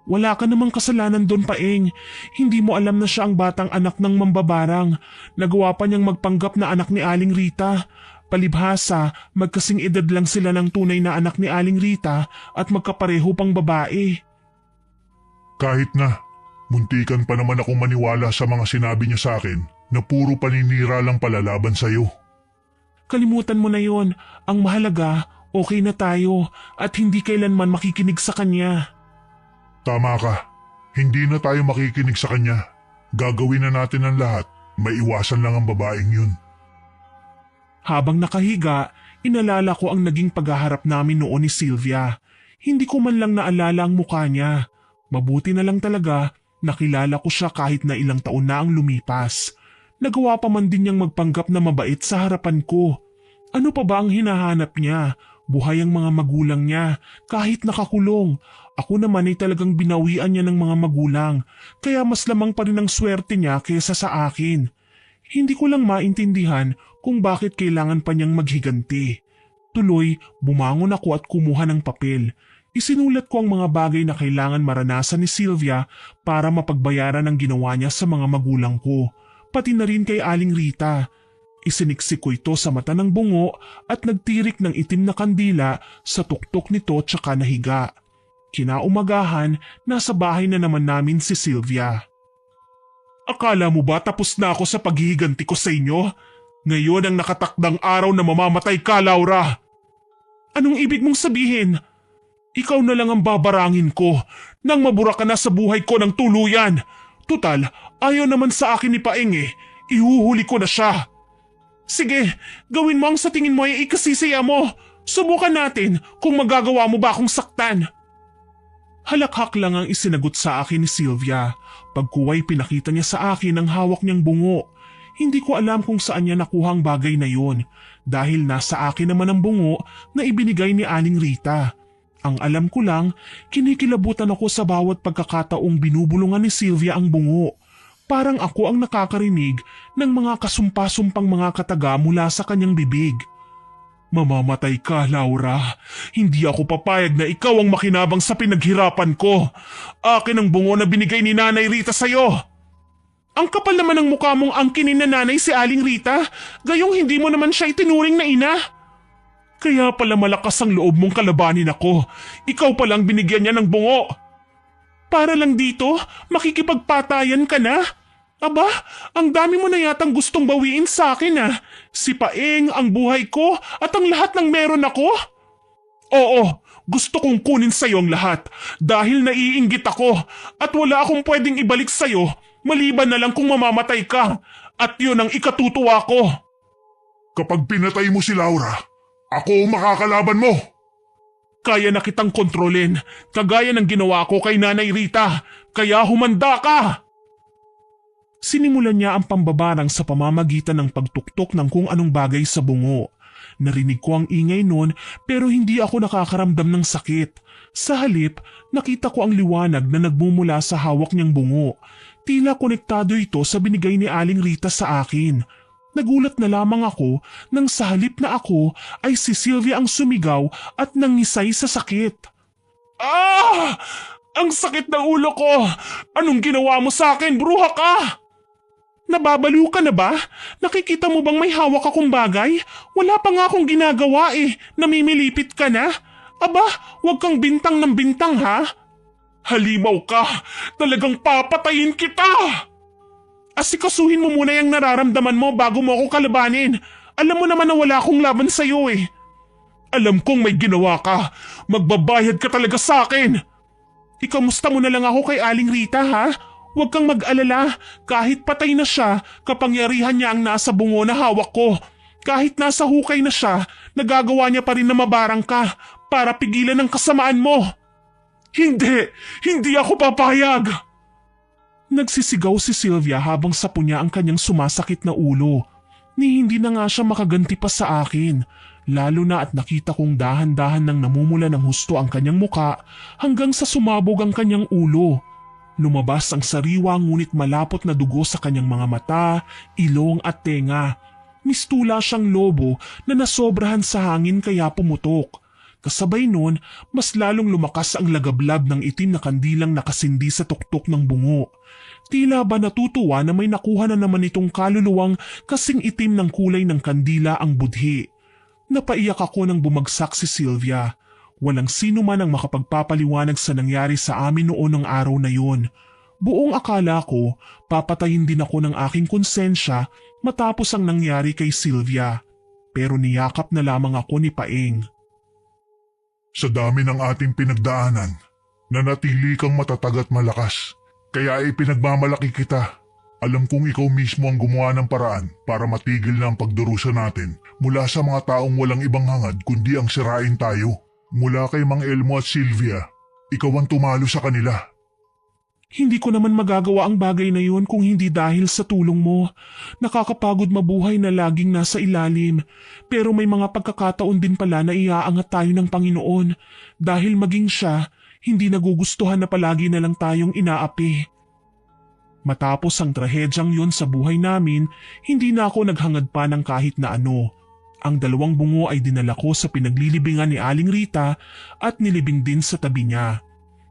Wala ka namang kasalanan doon, Paeng. Hindi mo alam na siya ang batang anak ng mambabarang. Nagawa pa niyang magpanggap na anak ni Aling Rita. Palibhasa, magkasing edad lang sila ng tunay na anak ni Aling Rita at magkapareho pang babae. Kahit na, muntikan pa naman akong maniwala sa mga sinabi niya sa akin na puro paninira lang palalaban sa'yo. Kalimutan mo na yon. Ang mahalaga, okay na tayo at hindi kailanman makikinig sa kanya. Tama ka. Hindi na tayo makikinig sa kanya. Gagawin na natin ang lahat. Maiwasan lang ang babaeng yun. Habang nakahiga, inalala ko ang naging paghaharap namin noon ni Sylvia. Hindi ko man lang naalala ang mukha niya. Mabuti na lang talaga, nakilala ko siya kahit na ilang taon na ang lumipas. Nagawa pa man din niyang magpanggap na mabait sa harapan ko. Ano pa ba ang hinahanap niya? Buhay ang mga magulang niya, kahit nakakulong. Ako naman ay talagang binawian niya ng mga magulang, kaya mas lamang pa rin ang swerte niya kaysa sa akin. Hindi ko lang maintindihan kung bakit kailangan pa niyang maghiganti. Tuloy, bumangon ako at kumuha ng papel. Isinulat ko ang mga bagay na kailangan maranasan ni Sylvia para mapagbayaran ang ginawa niya sa mga magulang ko, pati na rin kay Aling Rita. Isiniksik ko ito sa mata ng bungo at nagtirik ng itim na kandila sa tuktok nito tsaka nahiga. Kinaumagahan, nasa bahay na naman namin si Sylvia. Akala mo ba tapos na ako sa paghihiganti ko sa inyo? Ngayon ang nakatakdang araw na mamamatay ka, Laura. Anong ibig mong sabihin? Ikaw na lang ang babarangin ko nang mabura ka na sa buhay ko ng tuluyan. Tutal, ayaw naman sa akin ni Paeng eh. Ihuhuli ko na siya. Sige, gawin mo ang sa tingin mo ay ikasisaya mo. Subukan natin kung magagawa mo ba akong saktan. Halakhak lang ang isinagot sa akin ni Sylvia. Pagkuway pinakita niya sa akin ang hawak niyang bungo. Hindi ko alam kung saan niya nakuha ang bagay na yon dahil nasa akin naman ang bungo na ibinigay ni Aling Rita. Ang alam ko lang, kinikilabutan ako sa bawat pagkakataong binubulungan ni Sylvia ang bungo. Parang ako ang nakakarinig ng mga kasumpa-sumpang mga kataga mula sa kanyang bibig. Mamamatay ka, Laura. Hindi ako papayag na ikaw ang makinabang sa pinaghirapan ko. Akin ang bungo na binigay ni Nanay Rita sa'yo. Ang kapal naman ng mukha mong angkinin na nanay si Aling Rita, gayong hindi mo naman siya itinuring na ina. Kaya pala malakas ang loob mong kalabanin ako. Ikaw palang binigyan niya ng bungo. Para lang dito, makikipagpatayan ka na? Aba, ang dami mo na yatang gustong bawiin sa akin ah. Si Paeng, ang buhay ko, at ang lahat ng meron ako. Oo, gusto kong kunin sa'yo ang lahat dahil naiinggit ako at wala akong pwedeng ibalik sa'yo maliban na lang kung mamamatay ka at yun ang ikatutuwa ko. Kapag pinatay mo si Laura, ako ang makakalaban mo. Kaya na kitang kontrolin kagaya ng ginawa ko kay Nanay Rita, kaya humanda ka! Sinimulan niya ang pambabarang sa pamamagitan ng pagtuktok ng kung anong bagay sa bungo. Narinig ko ang ingay noon pero hindi ako nakakaramdam ng sakit. Sa halip, nakita ko ang liwanag na nagmumula sa hawak niyang bungo. Tila konektado ito sa binigay ni Aling Rita sa akin. Nagulat na lamang ako nang sa halip na ako ay si Sylvia ang sumigaw at nangisay sa sakit. Ah! Ang sakit ng ulo ko! Anong ginawa mo sa akin, bruha ka? Nababaliw ka na ba? Nakikita mo bang may hawak akong bagay? Wala pa nga akong ginagawa eh. Namimilipit ka na? Aba, huwag kang bintang ng bintang ha? Halimaw ka! Talagang papatayin kita! Asikasuhin mo muna yung nararamdaman mo bago mo ako kalabanin. Alam mo naman na wala akong laban sa'yo eh. Alam kong may ginawa ka. Magbabayad ka talaga sa akin. Ikamusta mo na lang ako kay Aling Rita ha? Huwag kang mag-alala. Kahit patay na siya, kapangyarihan niya ang nasa bungo na hawak ko. Kahit nasa hukay na siya, nagagawa niya pa rin na mabarang ka para pigilan ang kasamaan mo. Hindi! Hindi ako papayag! Nagsisigaw si Sylvia habang sapo niya ang kanyang sumasakit na ulo. Ni hindi na nga siya makaganti pa sa akin. Lalo na at nakita kong dahan-dahan nang namumula ng husto ang kanyang muka hanggang sa sumabog ang kanyang ulo. Lumabas ang sariwa ngunit malapot na dugo sa kanyang mga mata, ilong at tenga. Mistula siyang lobo na nasobrahan sa hangin kaya pumutok. Kasabay nun, mas lalong lumakas ang lagablab ng itim na kandilang nakasindi sa tuktok ng bungo. Tila ba natutuwa na may nakuha na naman itong kaluluwang kasing itim ng kulay ng kandila ang budhi. Napaiyak ako nang bumagsak si Sylvia. Walang sino man ang makapagpapaliwanag sa nangyari sa amin noon ng araw na yun. Buong akala ko, papatayin din ako ng aking konsensya matapos ang nangyari kay Sylvia. Pero niyakap na lamang ako ni Paeng. Sa dami ng ating pinagdaanan, nanatili kang matatag at malakas. Kaya ipinagmamalaki kita. Alam kong ikaw mismo ang gumawa ng paraan para matigil na ang pagdurusa natin mula sa mga taong walang ibang hangad kundi ang sirain tayo. Mula kay Mang Elmo at Sylvia, ikaw ang tumalo sa kanila. Hindi ko naman magagawa ang bagay na yun kung hindi dahil sa tulong mo. Nakakapagod mabuhay na laging nasa ilalim. Pero may mga pagkakataon din pala na iaangat tayo ng Panginoon. Dahil maging siya, hindi nagugustuhan na palagi na lang tayong inaapi. Matapos ang trahedyang yun sa buhay namin, hindi na ako naghangad pa ng kahit na ano. Ang dalawang bungo ay dinala ko sa pinaglilibingan ni Aling Rita at nilibing din sa tabi niya.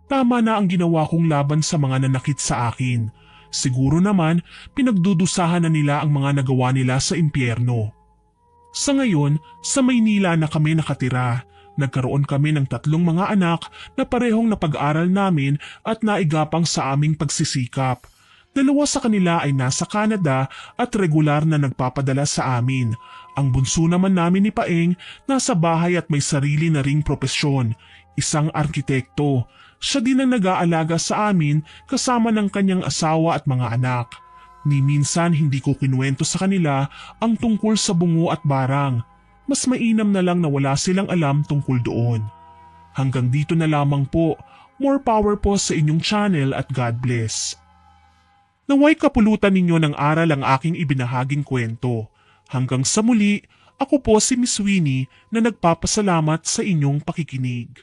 Tama na ang ginawa kong laban sa mga nanakit sa akin. Siguro naman, pinagdudusahan na nila ang mga nagawa nila sa impyerno. Sa ngayon, sa Maynila na kami nakatira. Nagkaroon kami ng 3 mga anak na parehong napag-aral namin at naigapang sa aming pagsisikap. 2 sa kanila ay nasa Canada at regular na nagpapadala sa amin. Ang bunso naman namin ni Paeng nasa bahay at may sarili na ring propesyon, isang arkitekto. Siya din ang nag-aalaga sa amin kasama ng kanyang asawa at mga anak. Ni minsan hindi ko kinuwento sa kanila ang tungkol sa bungo at barang. Mas mainam na lang na wala silang alam tungkol doon. Hanggang dito na lamang po. More power po sa inyong channel at God bless. Naway kapulutan ninyo ng aral ang aking ibinahaging kwento. Hanggang sa muli, ako po si Miss Winnie na nagpapasalamat sa inyong pakikinig.